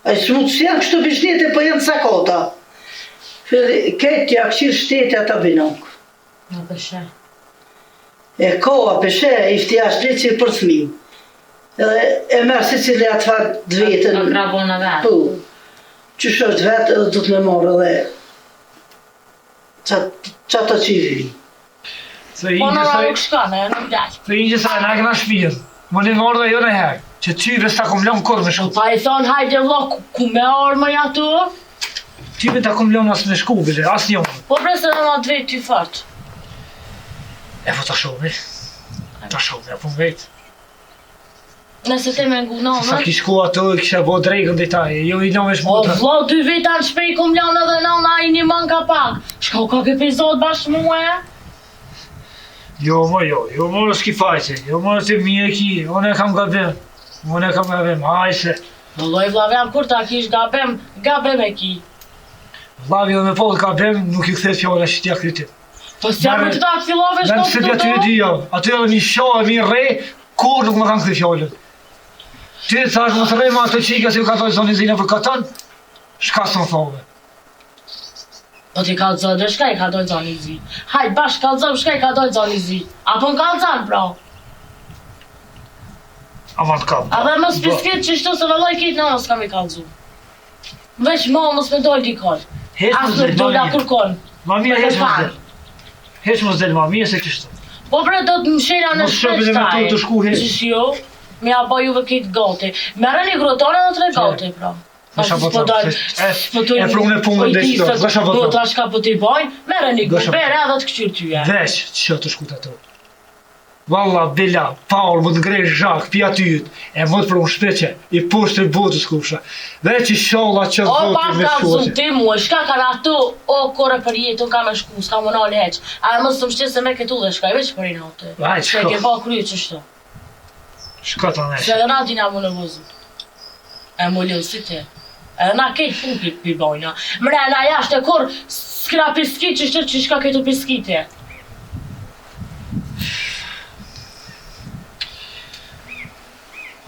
Speaker 2: a i smut që janë kështu bishnete, po janë sakota. Këtë ja këshirë shteti ata binok.
Speaker 3: Në pëshe.
Speaker 2: E koha pëshe, i ftja shteti për thmim. Edhe e merë si cilë atë farë të vetën.
Speaker 3: A grabon në vetë.
Speaker 2: Po, që është vetë edhe du të me morë edhe që ato që i vi.
Speaker 4: Se
Speaker 5: Po në
Speaker 4: injë
Speaker 5: nuk shkane, nuk daq.
Speaker 4: sa na këna shpijën. Më një morë dhe jo në herë. Që tyve s'ta kom lënë kur me shku.
Speaker 5: Pa i thonë hajde vlo ku me orë më jatu?
Speaker 4: Tyve ta kom lënë as me shku, bile, as një.
Speaker 5: Po presë edhe nga të vetë ty fort.
Speaker 4: E po ta shumë, ta shumë, e po më vetë.
Speaker 5: Nëse te me ngu
Speaker 4: Sa
Speaker 5: nëmë.
Speaker 4: ki shku ato, i kisha bo drejkën dhe taj, jo i nëmë e
Speaker 5: O
Speaker 4: shmotra.
Speaker 5: vlo 2 veta në shpej kum lanë edhe nëna i një mën ka pak. Shko ka epizod bashkë mua e?
Speaker 4: Jo, mo s'ki fajse, jo mo të mje ki, unë e kam gabim, hajse.
Speaker 5: Vëlloj vlavjam kur ta kish gabem e ki.
Speaker 4: Vlavi dhe me pol gabim, nuk i kthe fjole që t'ja krytim.
Speaker 5: Po s'ja për të ta të fillove
Speaker 4: Vend
Speaker 5: shko
Speaker 4: se
Speaker 5: të
Speaker 4: t'ja ty e
Speaker 5: të?
Speaker 4: dy jo, aty edhe mi shoh e mi re, kur nuk më kanë kthe fjole. Ty të thash më të rej ma ato qika se ju ka dojë zoni zina për katën, shka së më thove.
Speaker 5: Po ti kalëzoj dhe shka i ka dojë zoni zi. Hajt bashkë kalëzoj shka i ka dojë zoni zi. Apo në kalëzan pra.
Speaker 4: Aman t'kam.
Speaker 5: A dhe mos pisket që shtu se vëlloj kitë në s'kam i kalëzu. Veç ma mos me dojë dikon.
Speaker 4: Heq
Speaker 5: As
Speaker 4: më
Speaker 5: nuk
Speaker 4: zdel,
Speaker 5: dojë
Speaker 4: ma
Speaker 5: a
Speaker 4: mirë.
Speaker 5: kërkon.
Speaker 4: Ma mirë
Speaker 5: Me
Speaker 4: heq më
Speaker 5: falë.
Speaker 4: zdel. Heq më zdel, ma mirë se kështu.
Speaker 5: Po bre do të mshira në
Speaker 4: Mos shoh edhe me to të shku he.
Speaker 5: Qish jo, mi a bo juve kitë gati. Mere një grotone dhe 3 gati, pra.
Speaker 4: Gosha
Speaker 5: Pas
Speaker 4: po
Speaker 5: s'po
Speaker 4: të,
Speaker 5: dojnë-
Speaker 4: e prunë e punë dhe qdo, gosha po
Speaker 5: Do
Speaker 4: të.
Speaker 5: ta shka po t'i bojnë, mere një
Speaker 4: Gosha po
Speaker 5: bere edhe të këqyr tyje.
Speaker 4: Veç që të shkut ato. Valla, bella, Paul, më të ngrej zhak, pja tyt, e më të prunë shpeqe, i pusht të botës kusha. Veç i sholla që
Speaker 5: O,
Speaker 4: zoti
Speaker 5: pa
Speaker 4: me
Speaker 5: ka
Speaker 4: shkoqe.
Speaker 5: zonë ti mua, shka ka në ato, o, kore për jetën ka me shku, s'ka më nalë heq. A e mësë të mëshqe se me këtu dhe shka, i veç për i natë.
Speaker 4: Vajt,
Speaker 5: Se
Speaker 4: shko.
Speaker 5: ke ba kryet që shto.
Speaker 4: Shko të nesh.
Speaker 5: Se edhe na dina mu në vëzën. E mu lënë si ti. Edhe na kejtë pun pi bojna. Mrena jashtë e kur s'kra piskit që shtë që shka këtu piskitje.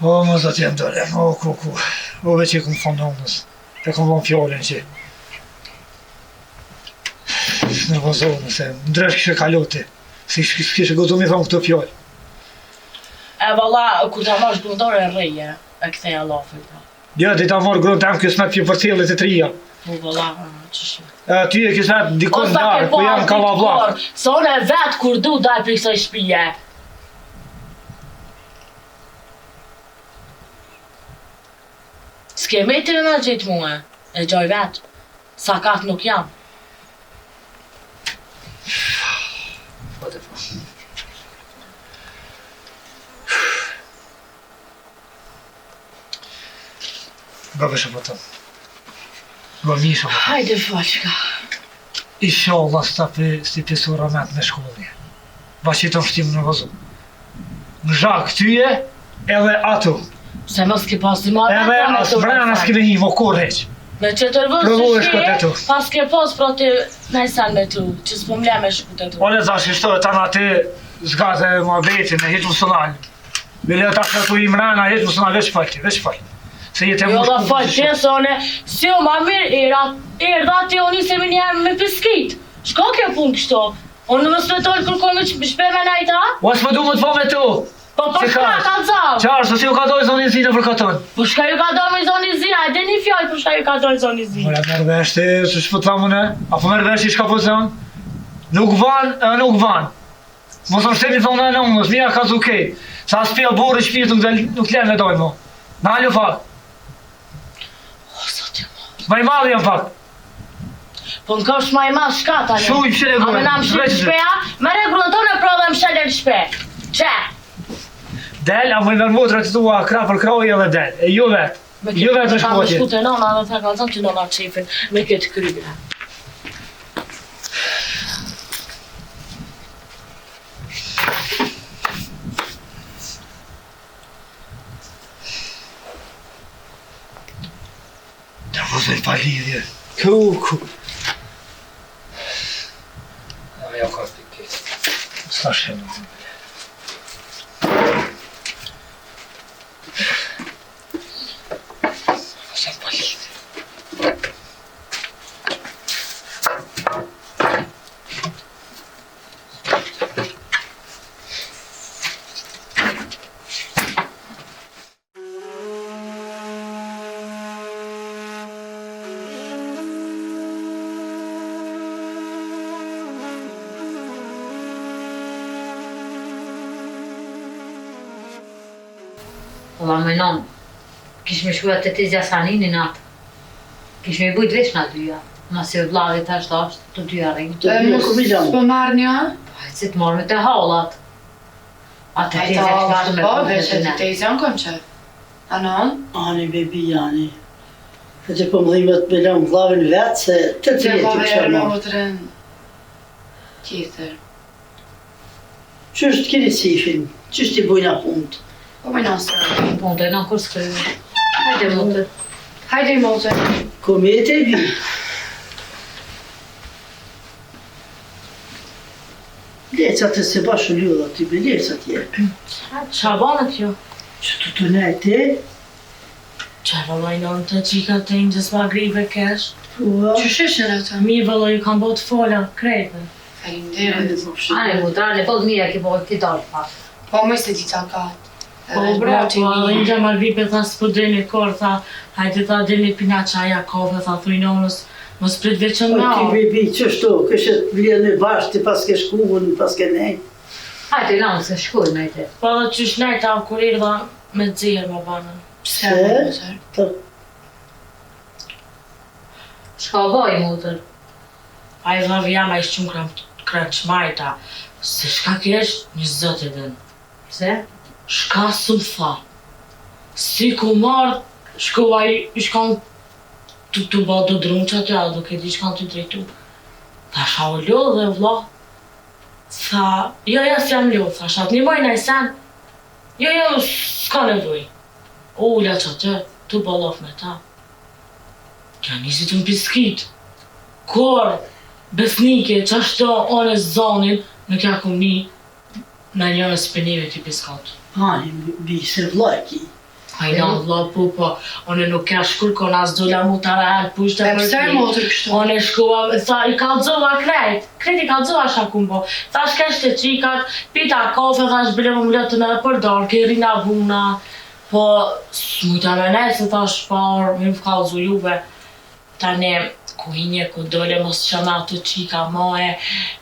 Speaker 4: O, më zot jem dole, o, ku. O, veç i këmë fondonës. E këmë von fjallin që. Në vëzonë, se ndresh kështë kaloti. Si kështë gozu mi thonë këtë fjallë.
Speaker 5: E valla, kur ta mash gundore e reje, e ktheja lafin.
Speaker 4: Ja, di ta morë grënë tam kësë me për përcjellit e trija.
Speaker 5: Po valla, qështu.
Speaker 4: Ty e kësë me dikon darë, po jam ka lavlak.
Speaker 5: Se unë e vetë kur du daj për kësaj shpije. S'ke me të në gjitë mua, e gjoj vetë. Sakat nuk jam.
Speaker 4: Gabë shë pëtëm. Gabë mi shë pëtëm.
Speaker 5: Hajde faqka.
Speaker 4: Inshallah sta si pisur ramet me shkollje. Ba që të shtim në vëzu. Në zhak tyje, edhe ato.
Speaker 5: Se mos ke pas i marrë.
Speaker 4: Edhe as vrena s'ki me hi, mo kur heq.
Speaker 5: Me që të rëvës
Speaker 4: Provoje
Speaker 5: që
Speaker 4: shkot e tu.
Speaker 5: shkje, pas ke pas pra të najsan me tu, që s'po mle me shkut e tu.
Speaker 4: Ole zash kështu e tanë aty zgate ma betin e hiq më sënal. Bile ta shkatu i mrena, hiq më sënal, veç falti, veç falti. Se jetë e
Speaker 5: Jo
Speaker 4: më
Speaker 5: da falë që se one, si o ma mirë, erda ti o njëse me njerë me piskit. Shko ke pun kështu? Unë në mësë me tollë kërkoj me shpe me najta?
Speaker 4: O s'më du më të po me tu.
Speaker 5: Po
Speaker 4: Si
Speaker 5: shka
Speaker 4: ka?
Speaker 5: ka zam?
Speaker 4: Qarë, se si u ka dojë zonin zi në për katon.
Speaker 5: Po shka ju ka do me zoni zi, hajde një fjallë po shka ju ka do me zoni zi.
Speaker 4: Mora merë vesh ti, që shpo të thamë ne? Apo merë vesh i shka po të thamë? Nuk nuk van. Mos më shtemi thonë në unës, mija ka zukej. Sa spjell borë i shpirë nuk lene me dojnë mo. Në halju fak.
Speaker 5: O, sot e mo.
Speaker 4: Ma i madhë jam fak.
Speaker 5: Po në kështë ma i ma shka tani.
Speaker 4: Shu i pëshele
Speaker 5: A
Speaker 4: gojnë.
Speaker 5: me na më shirë shpeja, me regullën tonë e prodhe më shëllë shpe. Qe?
Speaker 4: Del, a më i nërmotra të tua kra për kroj edhe del. E ju vetë. Ju vetë është
Speaker 5: Ka me
Speaker 4: potje.
Speaker 5: shku të nona dhe të kalzon që nona qefin me këtë kryve.
Speaker 4: Të mos e pa lidhje. Ku. Ajo ka të këtë. Ska shenë. Mos e pa lidhje.
Speaker 3: Ola me non, kish me shkuja të tezja sanin në natë. Kish me bujt vesh na dyja. Ma se vllavi tash është të dyja rejnë.
Speaker 2: Të dyja ku mi lanë.
Speaker 1: Po marrë një?
Speaker 3: Hajtë si të morë me të hallat. A të
Speaker 1: Ajta
Speaker 3: tezja që kështu me
Speaker 1: po,
Speaker 3: punë
Speaker 1: veç
Speaker 3: të
Speaker 1: e të
Speaker 3: ne.
Speaker 1: tezjan kom që. Anon?
Speaker 2: Ani bebi ani. Këtë po më dhimet me lanë vlavin vetë se të
Speaker 1: Të
Speaker 2: jetë
Speaker 1: vave
Speaker 2: kësha
Speaker 1: e
Speaker 2: ma.
Speaker 1: motrën tjetër.
Speaker 2: Qështë keni cifin? Qështë i bujna punët?
Speaker 1: Po me nësë.
Speaker 3: Punë të e në kur s'kryve. Hajde motër.
Speaker 1: Hajde i motrë.
Speaker 2: Komete e vi. Lecat e se bashkë ljudha, ty be lecat je.
Speaker 5: Qa banët jo?
Speaker 2: Që të nejte,
Speaker 5: Qa vëllaj në të qika të ingjës ma gribe kesh?
Speaker 2: po,
Speaker 1: Që sheshen e të?
Speaker 5: Mi vëllaj ju kam bot fola, krejtë.
Speaker 1: Falimderit.
Speaker 3: Ane mutrale, po të mija ki po ki dalë pak.
Speaker 1: Po me se dita katë.
Speaker 5: Po bre, po ingjë ma gribe tha s'po deni kor, tha hajde tha deni pina qaja kafe, tha thuj nonës, mos prit veçën
Speaker 2: po
Speaker 5: me
Speaker 2: ti
Speaker 5: orë.
Speaker 2: bebi, qështu, këshet vjen me bashkë, ti pas ke shkuën, pas ke nejtë.
Speaker 3: Hajde lanë se shkuj me te.
Speaker 5: Po dhe qysh nejtë a kurir dha me dzirë më banën.
Speaker 1: Pse me motrë?
Speaker 2: Të
Speaker 3: Shka vaj motër.
Speaker 5: A i dha vja ma i shqunë kraqmajta, se shka kesh një zët e den.
Speaker 3: Pse?
Speaker 5: Shka së më tha. Si ku marrë, shkova i shkon të ba të drunë që atë, a duke di shkon të drejtu. Tha sha u lodh dhe vla. Tha, jo, s'jam lodh, tha shat një mojnë a i sen. Jo, s'ka nevoj. Ulla që atë, të balof me ta. Kja nisi të më piskit. Kor, besnike, që ashtë one zonin, në kja ku mi, në njërë spenive t'i piskat.
Speaker 2: ani, bi se vlaki.
Speaker 5: Hajna vlla po, one nuk ka shkurkon as dola mu të rahat pushte
Speaker 1: E
Speaker 5: për
Speaker 1: pse
Speaker 5: ti.
Speaker 1: motrë kështu?
Speaker 5: One shkova, tha i kalzova krejt i kalzova shakum po. Tha shkesh të qikat, pita kafe, thash bile më mletën edhe për darke, rina vuna. Po, s'mujta me ne, se thash par, më kalzu juve. Tane, ku hinje, ku dole, mos qëna ato qika moe,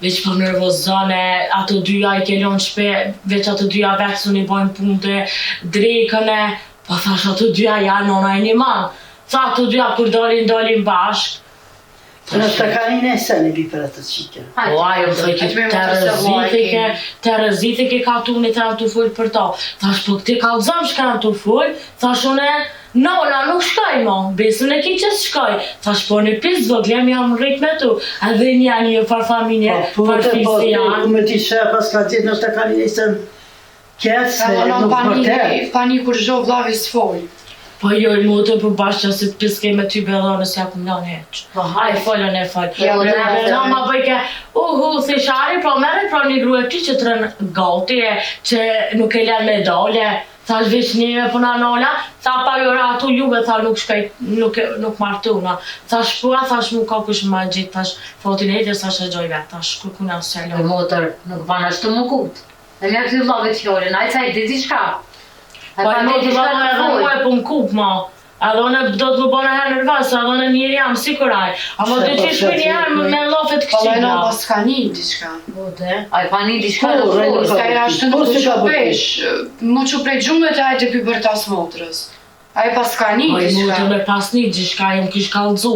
Speaker 5: veç për nervozone, ato dyja i kelon shpe, veç ato dyja veksun i bojnë punte, drekëne, po thash ato dyja janë nona e një man. Tha ato dyja kur dalin bashk.
Speaker 2: Në të kanin e sen e bi për atë qika.
Speaker 5: Po ajo më thëj
Speaker 1: Atë me
Speaker 5: ke
Speaker 1: motrë se vllai
Speaker 5: terëzite ke ka tuni të janë të full për ta. Thash po këti kalzëm shka janë të full, thash une, nona nuk shkoj mo, besën e ki që s'shkoj. Thash po në pis vëglem jam rrit me tu, edhe një farfaminje
Speaker 2: Po,
Speaker 5: për
Speaker 2: të po,
Speaker 5: fisi janë.
Speaker 2: ku me ti shë pas ka gjithë në të kanin e sen kjetë se
Speaker 1: Anon
Speaker 2: nuk vërtet.
Speaker 1: pani kur zho vlavi s'fol.
Speaker 5: Po jo, i motë për bashkë që si piske me ty bedhone s'ja ku mlon heq. Aj, folën e fol.
Speaker 3: Ja,
Speaker 5: Na ma bëjke, thishari, po mere pra një grue ti që të rënë gati e që nuk e len me dole. Thash veç njëve puna nola, tha pa jora atu juve, tha nuk shkaj, nuk martuna. Thash pua, thash mu ka kush ma gjitë, thash fotin e dhe thash e gjoj vetë, thash kërkuna se
Speaker 3: E
Speaker 5: lo.
Speaker 3: motër nuk ban ashtu më kut. E mja këtë vllavit fjallin, a i caj di diçka.
Speaker 5: Po e më të valla edhe mua e po m'kup ma. Edhe unë do të më bëna herë nervës, edhe unë njëri jam sikuraj. Ama do të shkoj një herë me lafet
Speaker 1: Po e
Speaker 5: këqija.
Speaker 1: pas ka një diçka.
Speaker 3: Bude, a i pa një diçka në
Speaker 2: Po,
Speaker 3: furë.
Speaker 1: Ska ja ashtë nuk u qupësh, më quprej gjumët e ajtë për tas motrës. A e pas ka një
Speaker 5: Po i
Speaker 1: diçka.
Speaker 5: mundë me pas një gjishka, jem kish kallëzu.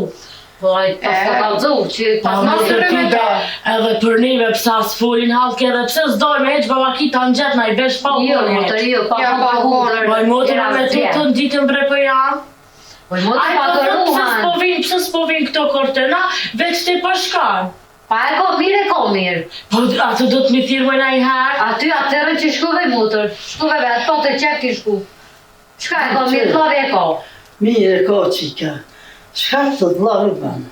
Speaker 3: Po a i pas ka kalëzu, që pas
Speaker 5: Pa
Speaker 3: mos
Speaker 5: mos
Speaker 3: të
Speaker 5: të
Speaker 3: rëmë
Speaker 5: tyda, edhe për neve pësa s'folin halke edhe pëse s'doj me heq babakita në gjetë na i besh pa
Speaker 3: Jo,
Speaker 5: unë
Speaker 3: motër, jo, pa
Speaker 1: Ja, pa
Speaker 3: hudër.
Speaker 5: Po i motër me të të në ditën bre për janë.
Speaker 3: Po i motër
Speaker 5: Ai
Speaker 3: pa
Speaker 5: po
Speaker 3: të
Speaker 5: thot
Speaker 3: ruhan.
Speaker 5: pse s'po vinë këto kortena, veç ti po shkan.
Speaker 3: Pa e ko mirë.
Speaker 5: Po atë do të mi thirroj na i herë.
Speaker 3: Aty atërën që shkuve motër, shkuve vetë, po të qep ti shku. Shka e ko mirë, vllavë e ko.
Speaker 2: Mirë e ko qika. Shka të të vlavë banë?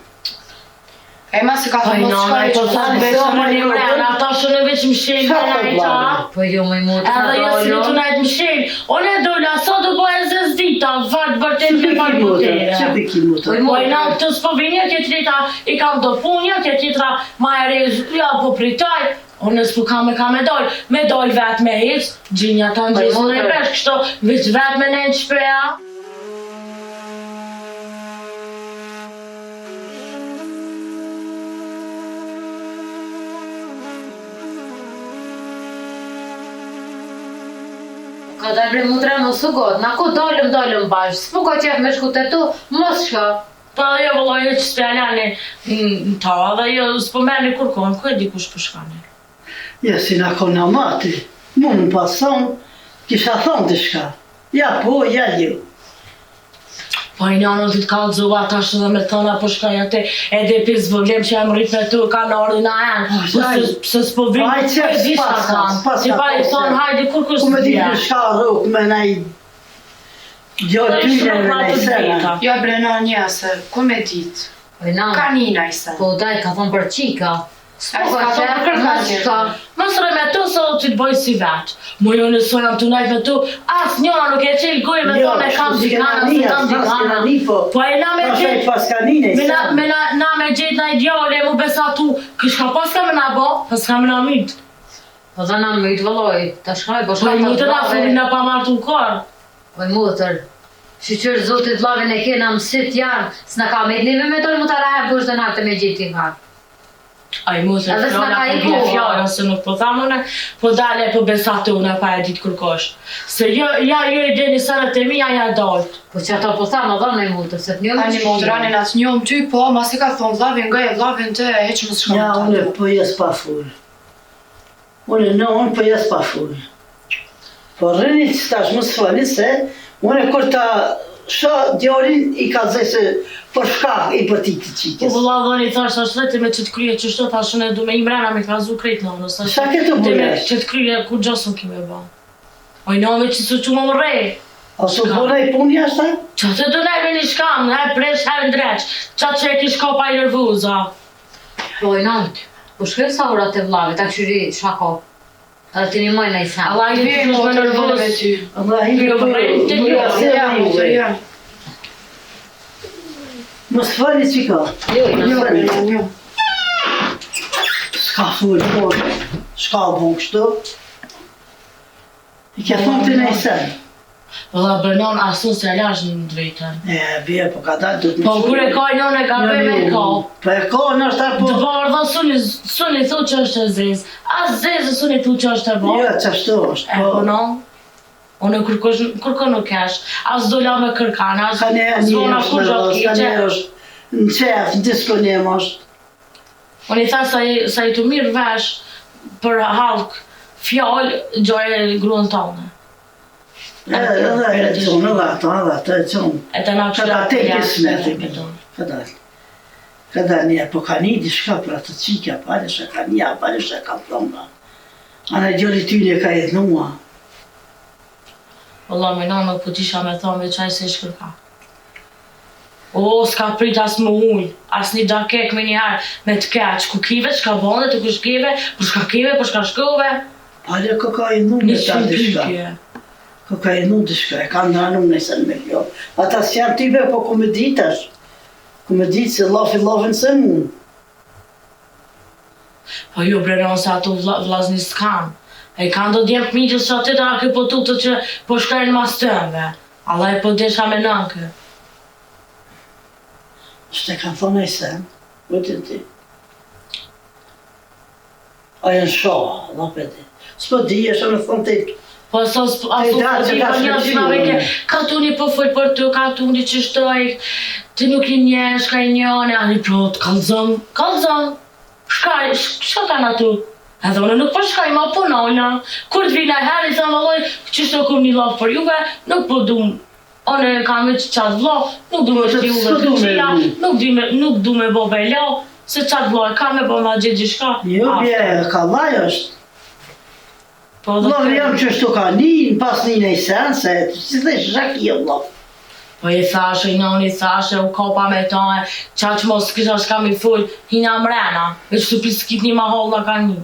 Speaker 1: E ma se ka
Speaker 5: Po i
Speaker 1: thëmë mos
Speaker 5: nana i po
Speaker 1: shkoj
Speaker 5: thanë
Speaker 1: që
Speaker 5: veç më një mrenë, ata shënë veç mshelë
Speaker 2: Shka
Speaker 5: në
Speaker 2: të
Speaker 5: najta.
Speaker 2: vlavë?
Speaker 3: Po jo me motër,
Speaker 5: Edhe jo si në të najtë mshelë. Unë e dola, sa do po e zez dita, vart bërtet
Speaker 2: Që
Speaker 5: me
Speaker 2: për
Speaker 5: parë
Speaker 2: ki motër?
Speaker 5: butere.
Speaker 2: Që për ki motër?
Speaker 5: Po i nanë këtë s'po vinja, kjo treta i kam të punja, kjo tjetra ma e rejë, ja po pritaj, unë s'po kam e dollë, me dollë vetë me hecë, gjinja ta në gjithë në i pesh, kështu veç vetë me nejnë shpeja.
Speaker 3: Ka da bre mundre mos u god, na ku dalëm bashkë, s'po ka qef me shku të tu, mos shka.
Speaker 5: Po jo vëlloj që s'pjallani në ta, dhe jo s'po merni kurkon, ku e di kush po shkani.
Speaker 2: Ja, si na kona mati. Mu më pason, kisha thonë të shka. Ja po, ja jo.
Speaker 5: Po i njanën të kallëzova tash edhe me thona po shkaj atë edhe pis vëllem që jam rrit me tu kanë ardhin a janë. Pse s'po vinë,
Speaker 2: Ai
Speaker 5: po e di
Speaker 2: s'pas
Speaker 5: shka
Speaker 2: ka,
Speaker 5: kanë.
Speaker 2: s'pas
Speaker 5: Si
Speaker 2: ka
Speaker 5: pa i
Speaker 2: po,
Speaker 5: thonë
Speaker 2: se-
Speaker 5: hajde kur kush
Speaker 2: Ku me di
Speaker 5: t'vjen.
Speaker 2: në shka rrug me nej... Gjotë ty në me nej sena.
Speaker 1: Jo bre në njëse, ku me dit.
Speaker 3: Po i na,
Speaker 1: Ka një najse.
Speaker 3: po daj ka thonë për qika. S'po
Speaker 1: Ai
Speaker 3: ka
Speaker 1: s'ka thonë
Speaker 3: qef,
Speaker 1: për kërkan
Speaker 3: mos shka.
Speaker 5: Mos rre me tu se do t'i të bëj si vetë. Mu jo nësoj jam t'u najt me tu, as njëra nuk e qelë gojë me
Speaker 2: Jo,
Speaker 5: thonë e kam
Speaker 2: s'kena
Speaker 5: gjikana, se
Speaker 2: nija,
Speaker 5: kam
Speaker 2: s'kena
Speaker 5: gjikana.
Speaker 2: ni po.
Speaker 5: Po e na me
Speaker 2: Pasaj
Speaker 5: gjetë,
Speaker 2: pas ka një nej sena.
Speaker 5: na me gjetë na ideale, mu besatu, kish ka pas ka me na bo, pas ka me na mitë.
Speaker 3: Po dhe na mytë vëlloj, ta shkaj, po
Speaker 5: Po
Speaker 3: shkaj
Speaker 5: i
Speaker 3: të
Speaker 5: mu të na
Speaker 3: vllave.
Speaker 5: fumi na pa martu në korë.
Speaker 3: Po i motër, shqyqër zotit vlavin e kena mësit janë, s'na ka me t'nive me dojnë mu të rahem kush dhe na këtë me gjithi ha.
Speaker 5: Ai mu se
Speaker 3: Edhe s'na
Speaker 5: fjalla
Speaker 3: ka
Speaker 5: po
Speaker 3: i
Speaker 5: bje
Speaker 3: kohë.
Speaker 5: fjalla, se nuk po thamë une, po dale po besatu une pa e ditë kërkosh. Se jo i deni sërët e mija ja daltë.
Speaker 3: Po që ato po thamë edhe me motër, se t'njojnë
Speaker 1: Ani modranin atë njëm ty, po, ma si ka thonë vlavin nga e vlavin të e heq më shkëm
Speaker 2: Ja, unë po jes pa full. Unë po jes pa full. Po rëni që tash më s'fali se, unë kur ta shë djorin i ka zë se për shka i për ti të
Speaker 5: Po
Speaker 2: qikës.
Speaker 5: vëlla dhoni thash tash vete me që të krye që shto tash unë du me i mrena me kazu krejt në unë.
Speaker 2: Sa ke të bujesh?
Speaker 5: Që të krye ku gjosën kime ba. O i nove që su që më më rej.
Speaker 2: A su bërej pun jashtë?
Speaker 5: Qa të do nejme një shkam, ne presh herë ndreq. Qa që e kish ka pa i nervuza.
Speaker 3: Po i nantë, po shkër sa urat e vlavit, ta këshyri shako. Edhe ti një mojnë e i sa.
Speaker 5: Allah i
Speaker 1: Vje
Speaker 5: të shme
Speaker 1: motër vëllë me
Speaker 5: nervuz.
Speaker 1: ty.
Speaker 2: Allah i
Speaker 5: Jo,
Speaker 2: për
Speaker 5: vërejt të
Speaker 2: më
Speaker 5: jo,
Speaker 2: jasë
Speaker 1: Ja,
Speaker 2: e
Speaker 1: motër,
Speaker 2: juve.
Speaker 1: ja.
Speaker 2: Më s'fali që ka.
Speaker 3: Jo, i
Speaker 1: Jo,
Speaker 3: nësë.
Speaker 1: bre, jo.
Speaker 2: S'ka full, po, s'ka bon kështu. I ke thonë të nej sen.
Speaker 5: Vëlla bërnon asun se lash në drejten.
Speaker 2: E, bje, po ka dalë du të
Speaker 5: Po kur e ka i nën e ka be me ka.
Speaker 2: Po e ka në është
Speaker 5: Të
Speaker 2: po.
Speaker 5: bardha suni thu që është e zez. As zezë suni thu që është e bardha.
Speaker 2: Jo, qashtu është,
Speaker 5: E po
Speaker 2: po.
Speaker 5: no. Unë kërko nuk kesh. As do la me kërkana, as
Speaker 2: Ka një
Speaker 5: zvona
Speaker 2: është
Speaker 5: kur
Speaker 2: në
Speaker 5: gjatë
Speaker 2: rosë, ka një
Speaker 5: kjeqe.
Speaker 2: është në qef, në diskonim është.
Speaker 5: Unë i tha sa i të mirë vesh për halk fjallë gjojë e gruën tonë.
Speaker 2: Edhe e qonë, edhe ato e qonë.
Speaker 5: E të na
Speaker 2: Ka da te kismet e bërë. Ka dalë. Ka dalë një, po ka një dishka për atë qika, paleshe ka një, paleshe ka thonë. Ana gjori tyne ka jetë nua.
Speaker 5: Allah me nëmë po tisha me thonë me qaj se shkërka. O, s'ka prit as më ullë, as një dakek me njëherë me të keq, ku kive, s'ka bonde, të kush kive, për shka kive, për shka shkove,
Speaker 2: Pale ko ka i nu
Speaker 5: një
Speaker 2: me ta
Speaker 5: qënë
Speaker 2: dishka.
Speaker 5: pytje.
Speaker 2: Ko ka i nu dishka, e ka ndanu nëse në me kjo. Ata s'janë tyve, po ku me ditash. Ku me ditë se lafin se mund.
Speaker 5: Po ju breron se ato vlazni s'kan. E kanë do djemë fëmijës që aty ta ke po tutët që po shkajnë mas tëve. Allah e po desha me nënkë.
Speaker 2: Shte kanë thonë e sen, vëtë ti. Aja në shoha, Allah për di. S'po di, e shumë thonë të
Speaker 5: Po sos asu po di po një gjimave ke katuni po full për të, katuni që shtoj, ti nuk i njesh, ka i njone, ani prot, kalzëm, shkaj, shka kanë atu? Edhe unë nuk po shkaj, ma po nona, kur të vina herë, i thëmë valloj, që shto kum një lafë për juve, nuk po dum. One kam e që qatë vlo, nuk du me shti juve të qia, nuk du me bo belo, se qatë vlo e kam e bo ma gjithë gjithë shka.
Speaker 2: Jo, bje, ka laj është.
Speaker 5: Po
Speaker 2: Lëvë jam që shtu ka një, pas një në i sen, se që dhe shak i Allah.
Speaker 5: Po i thashe, i noni thashe, u kopa me tonë, qa që mos kisha shka mi full, hina mrena, e që të piskit një ma holla ka një.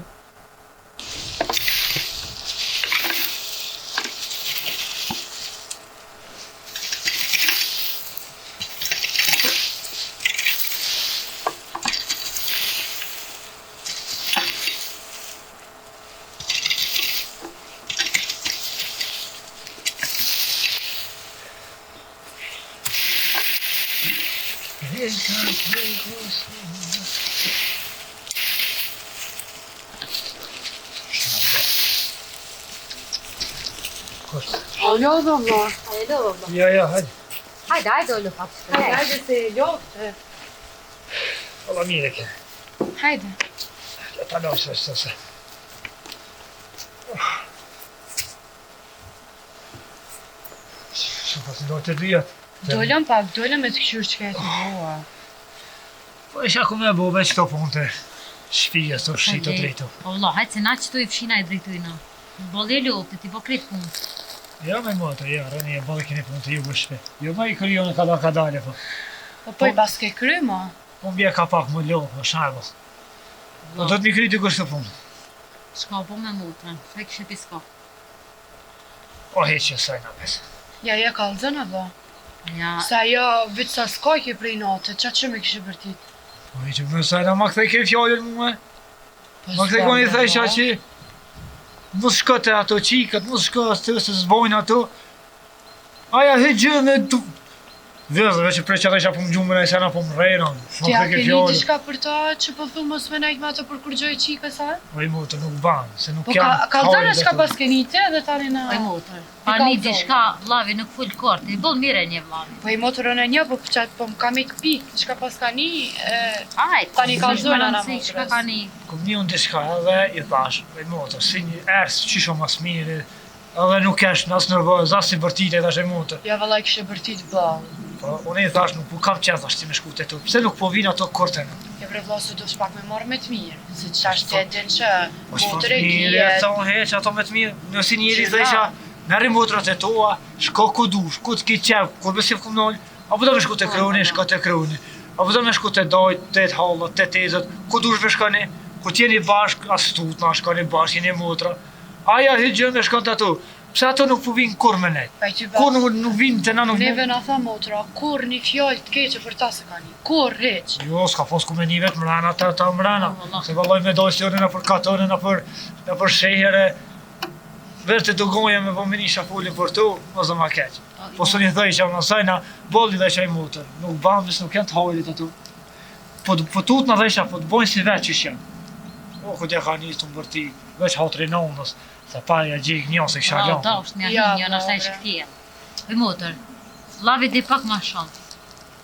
Speaker 1: Alo valla.
Speaker 3: Alo baba.
Speaker 4: Ja, hajde.
Speaker 3: Hajde oğlum hapşire.
Speaker 1: Hajde se ljotë.
Speaker 4: Alla mire ke.
Speaker 1: Hajde.
Speaker 4: Ta losë, se. Shumë pas do të dhjat.
Speaker 1: Dollëm pak, dollëm me të këshyrë që ka e të bua.
Speaker 4: Po isha ku me bo veç të punë të shpija, të shqit të drejtu.
Speaker 3: O valla, hajde se na që tu i fshina i drejtujna. Bolje lopë, ti po kretë punë.
Speaker 4: Ja me moto, ja, rëni e bale keni punë të ju bëshpe. Jo ma i kërjone ka dale, po.
Speaker 1: Po i bas ke kry, ma.
Speaker 4: Po mbje ka pak më lopë, po shabë. Po do të mi kryti kështë të punë.
Speaker 3: Shka po me motrën, se kështë piska.
Speaker 4: O heqë sajna besë.
Speaker 1: Ja, kalzën e vla.
Speaker 3: Ja,
Speaker 1: Sa jo, vitë sa s'kaj ke prej natë, qa që me kështë bërtit?
Speaker 4: Po heqë më sajna, ma këthej ke fjallën mu me. Ma këthej koni thejsha që mos shkote ato qikët, mos shkote se zbojnë ato. Aja heqë me tu... Vëzëve që prej që ata isha po më gjumë e sena po më rejnon.
Speaker 1: Ti a ke një diçka për ta që po thu mos me najt me ato për kur gjoj qikë sa?
Speaker 4: Oj mu të nuk banë, se nuk
Speaker 1: Po
Speaker 4: jam
Speaker 1: kalzën e shka pas ke një te dhe tani na...
Speaker 3: oj motër. Pa një diçka, vlavi nuk full kort, i bol mire një vlavi.
Speaker 1: Po i motorën e një, po qatë po më kam e këpik, shka pas ka një...
Speaker 3: Ajt,
Speaker 1: Tani ka zona na
Speaker 3: motrës. Shka
Speaker 1: motrës.
Speaker 3: ka një...
Speaker 4: Kom një unë diçka edhe i thash, oj mu të si një ers qisho mas mirë, edhe nuk esh në asë nërvëz, asë i bërtit e tash e mu të.
Speaker 1: Ja valla i kështë bërtit balë.
Speaker 4: Po unë i thash nuk po kam qenë thash ti me shku të tu, pse nuk po vinë ato korten?
Speaker 1: Ja bre vlla se do shpak me marrë me të mirë, se që ashtë e din që
Speaker 4: Po që
Speaker 1: motër e
Speaker 4: mirë,
Speaker 1: kje...
Speaker 4: sa unë heq ato me të mirë, nësi njëri
Speaker 1: Që
Speaker 4: dhe isha,
Speaker 1: na?
Speaker 4: merri motrat e toa, shko ku dush, ku të ki qep, kur besim kum nol, apo do me shku të kroni, shko të kroni, apo do me shku të dojt, të të hallat, të tezët, ku dush me shkoni, ku t'jeni bashk, as tut na shkoni bashk, jeni motra, aja hygjën me shkon të ato, pse ato nuk po vinë kur me ne,
Speaker 1: Pa i ty
Speaker 4: kur
Speaker 1: bas,
Speaker 4: nuk vinë të na nuk
Speaker 1: neve na tha motra, kur një fjallë të keqe për ta se ka një, kur heq.
Speaker 4: Jo, s'ka fos ku me një vetë mrena, ta mrena, se valloj me dojtë të në për katone, në për shehere, vërte të goja me po minisha fullin për tu, mos do ma keq. Po së një dhej që në sajna, bolli dhe që i mutër, nuk bambis, nuk janë të hojlit ato. Po tut në dhejsha, po të bojnë si veç që janë. O, ku t'ja ka njës të mbërti, veç hatri nonës, se parja gjik një se kësha
Speaker 3: Da,
Speaker 4: ljonë.
Speaker 3: është një
Speaker 1: Ja,
Speaker 3: hinja, nështë e
Speaker 1: bre.
Speaker 3: shkëtje. Oj motër, vlavi di pak ma shumë.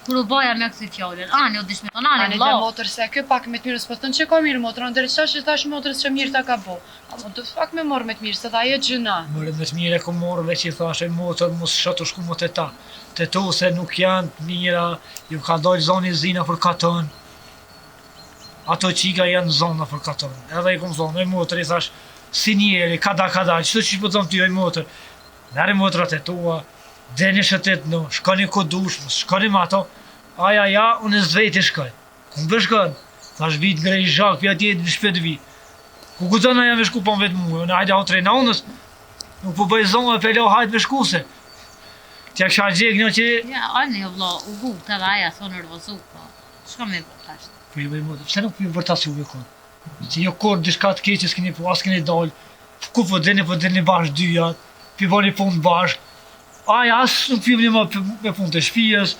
Speaker 3: Kur u baja me kësi fjallin, ani o dish me tonë, ani
Speaker 1: Ani dhe
Speaker 3: vlau.
Speaker 1: motër se kjo pak me të mirë, s'po thënë që ka mirë motër, në dërë që thash motërës që mirë ta ka bo. A mo të pak me morë me të mirë, se dha e gjëna.
Speaker 4: Mërë me të mire ku morë, veç i thashe motër, mos shëtu shku më të ta. Të tu se nuk janë të mira, ju ka dojnë zoni zina për katon. Ato qika janë zona për katon. Edhe i kum zonë, e motër i thash, si njeri, kada, qëto që po zonë ty e motër. Nere motrat e tua, deni shëtet në, shkoni ku dush, mos shkoni me ato. Aja, ja, unë e zvejti shkoj. Ku më shkon? Thash vit grej zhak, pja tjetë në shpet vi. Ku gudzona jam me shku po më vetë muë, unë hajde hautre në unës, nuk po bëj zonë e pelo hajde me shkuse. Tja kësha gjek një që...
Speaker 3: Ja, ani o vlau, u gu, të dhe aja thonë nervozu, po. Shka me po tash.
Speaker 4: Po ju bëj motër, pse nuk po ju vërtas juve kon? Që jo kur dishka të keqe s'keni po, as keni dal, ku po dini bashkë dyja, pi bani punë bashkë. Ai as nuk fillim me punë të shtëpisë,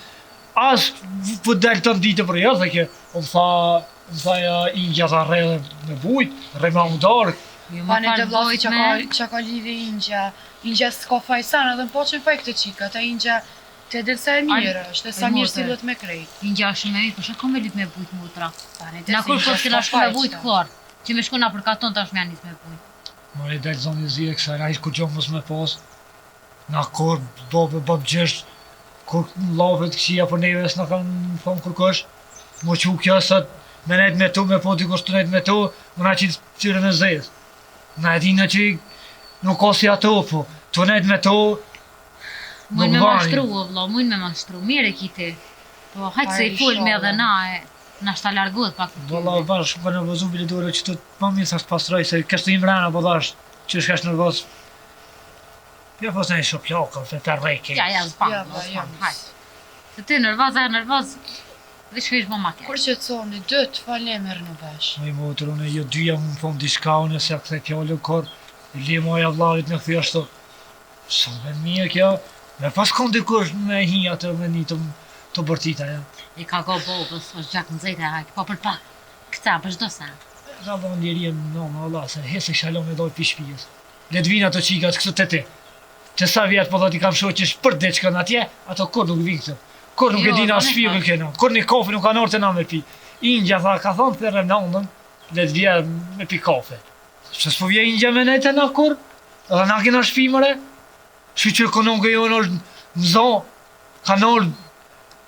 Speaker 4: as po dal të ditë për jashtë që u tha Ingja tha rre me bujt, rre me udar.
Speaker 3: Jo
Speaker 1: Ma
Speaker 3: më
Speaker 1: në të
Speaker 3: falë
Speaker 1: vlasë
Speaker 3: bojt
Speaker 1: që ka lidhe Ingja. Ingja s'ka fajsan edhe në po që faj këtë qika, ta Ingja të edhe sa e mirë është, dhe sa mirë si duhet me krejt.
Speaker 3: Ingja është me mirë, po shka me lut me bujt mutra.
Speaker 1: Tani,
Speaker 3: Na kur
Speaker 1: Ingja
Speaker 3: po s'kena
Speaker 1: s'ka
Speaker 3: shku me
Speaker 1: faj
Speaker 3: bujt
Speaker 1: qëta.
Speaker 3: klar. Që me shku na për katon tash me anis me bujt.
Speaker 4: Mori dal zoni zi e kësaj, ai kur gjom mos me pas. Na kur bob gjesht, kur lavet këqia për neve s'na kanë thon kërkosh. Mo që kjo sot me nejt me tu, me po dikush të nejt me tu, unë aqit qyre me zez. Na e dina që nuk ka si ato, po të nejt me tu,
Speaker 3: Mujnë
Speaker 4: nuk
Speaker 3: me
Speaker 4: bani.
Speaker 3: mashtru, o vlla, mujnë me mashtru. Mire kiti. Po hajtë se i
Speaker 1: Ai,
Speaker 3: full me edhe
Speaker 1: inshallah.
Speaker 3: na e. Na shta largohet pak të
Speaker 4: Valla bashkë për nervozu bile dore që të më mirë thasht pastroj, se kështë im rana po dhash, që shkash nervoz. Ja po s'ne shop plaka, fe të rejke.
Speaker 3: Ja, zban,
Speaker 1: Ja, ba, ja.
Speaker 3: hajtë. Se ti nervoz, dhe shkrish më ma
Speaker 1: Kur
Speaker 3: keq.
Speaker 1: që të thoni, dë të falem erë në vesh.
Speaker 4: Më i motër, unë jo dyja më thonë diçka, unë se a këthe fjallë kor, i li moja vllarit në këthi ashtu. Sa me mija kjo, me pas kon dikush me hi atë me një të bërtita, ja.
Speaker 3: I ka go bobës, është gjak në zejtë e hajtë, po për pak. Këta, për shdo sa.
Speaker 4: Ra do në lirje në Allah, se hese shalom e dojë pi shpijës. Le të vinë ato qikat kështu të ti. Që sa vjetë po do t'i kam shoh që shpër diçka në atje, ato kur nuk vinë këtë. Kur nuk
Speaker 3: Jo,
Speaker 4: e dina
Speaker 3: po,
Speaker 4: shpijë
Speaker 3: ne
Speaker 4: kena, kur një kafe nuk kanë orë të na me pi. Ingja tha, ka thonë të rrem në ondën, le të vje me pi kafe. Që s'po vje Ingja me nejtë na kur, edhe na kena shpijë mëre. Që që konon që jo në mëzo, ka nërë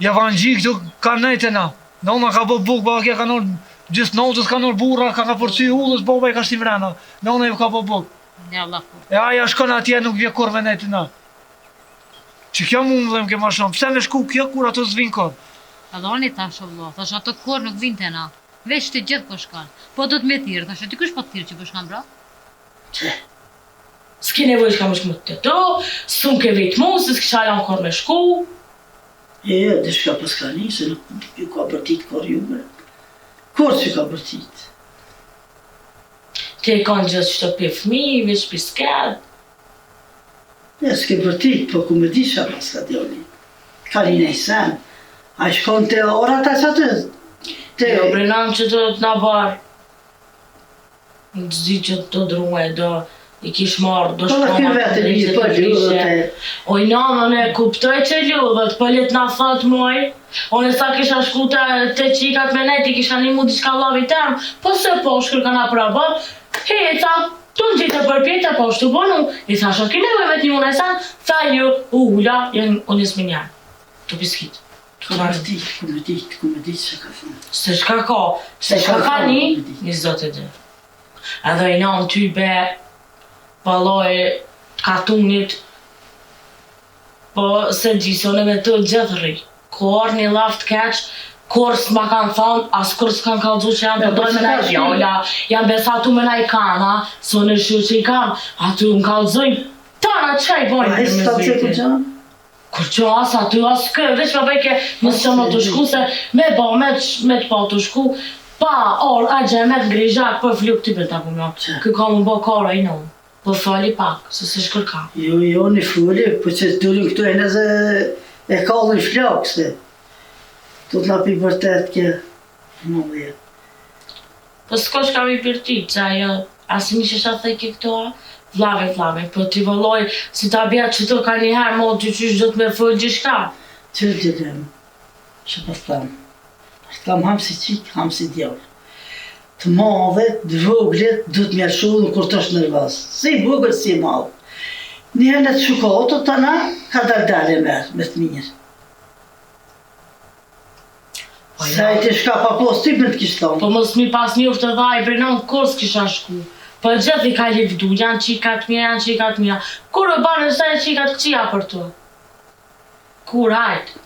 Speaker 4: javanxhi këtu ka nejtë na. Nona ka bo buk, ba kja ka nërë, gjithë notës ka nërë burra, ka përcy ullës, baba i ka shtim rena. Nona ju ka bo buk.
Speaker 3: Ja, Allah, kur.
Speaker 4: E aja shkon atje nuk vje kur me nejtë na. Që kjo mund dhe më ke ma shumë, pse me shku kjo kur ato s'vin kur?
Speaker 3: Edhe oni tash o vlla, thash ato kur nuk vinte na. Veç të gjithë po shkan. Po do të me thirë, thash ti kush po të thirë që po shkan bra?
Speaker 5: S'ki nevojë që kam shku të to, s'un ke vetë mu, se s'kisha janë kor me shku.
Speaker 2: Dhe shka pas ka një, se nuk ju ka bërtit kor jume. Kur që ka bërtit?
Speaker 5: Ti e kanë gjithë qëto për fmi, veç për skedë.
Speaker 2: Ja, s'ke bërtit, po ku me di qa pas ka djoni. Ka një nej sen. A i shkon të orat a qatë?
Speaker 5: Jo, brenan që të na barë. Në të zi që të drume, do i kish marrë, do
Speaker 2: Po dhe kjo vetë një për ljudhët
Speaker 5: Oj, nanën e kuptoj që ljudhët, për lit na thot moj. Unë sa kisha shku të qikat me net, i kisha një mu diçka vllavi tem, po se po shkërka na prabë, heca, tu në gjitë për pjetë, po shtu bonu, i thasha, ki nevoj vetë një unë e san, tha ju, ula, janë unë jesë minjarë, të biskit.
Speaker 2: Ku me dit që ka thonë.
Speaker 5: Se shka ka një zot e dy. Edhe i nanë ty be, baloj katunit, po se gjisone me të gjithëri. Kor një laft keq, kur s'ma kanë thonë, as kur s'kan kallëzu që janë përdoj me naj vjolla, janë besatu me naj kana, so në shu që i kam, aty më kallëzojnë, tana qaj
Speaker 2: A
Speaker 5: bojnë
Speaker 2: e s'ta të ku qanë?
Speaker 5: Kur që as aty, as kë, veç ma bëjke mësë që më të shku, se me ba, me të pa të shku, pa, orë, a gje, me të ngrizhak, për fluk të bëta ku mjo, kë ka më bo kara i nëmë, po fali pak, se se shkërka.
Speaker 2: Jo, një fulli, po që dullin këtu e nëzë e kallin flak, se do t'na pi vërtet kje në dhe.
Speaker 5: Po s'ko që kam i pirti, që ajo, asë një që shë thejke këto, vlave, po t'i vëlloj, si ta bja që të ka njëherë, mo t'i qysh do t'me fëllë gjishka.
Speaker 2: Që gjithem, që pas tam, tam ham si qik, ham si djallë. Të madhet, të voglet, du t'mja shullën kur të është nërvas. Si voglet, si madhë. Njëherë në të shukato të na, ka dardale merë, me të mirë. Sa i të shka pa postë, ty me të kishtë thonë.
Speaker 5: Po mos mi pas një të dha i brenon, kur s'kisha shku. Po gjithë i ka livdu, janë qikat mija. Kur e banë në sajë qikat këqia për tu? Kur hajtë?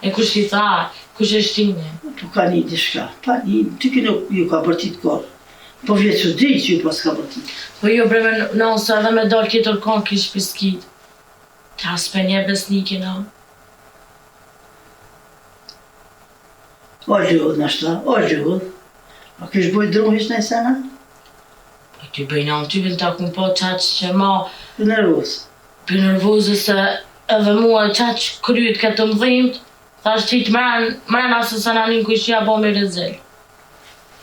Speaker 5: E kush i tha, kush e shtine?
Speaker 2: Tu ka një dishka, pa një, ty ki nuk ju ka bërtit korë. Po vjetë që di që ju pas ka bërtit.
Speaker 5: Po jo bre me nëse edhe me dal kitër kon kish piskit. Ta s'pe një besnike në.
Speaker 2: O ljudh në shta, o ljudh. A kish bujt druhish në sena?
Speaker 5: Po Ti bëjna në ty vëllë ta kun po qaq që ma
Speaker 2: Për nervos.
Speaker 5: për nervoze se edhe mua qaq kryet këtë mdhimt, thash qit mrena se sa nanin kujshia bo me rezil.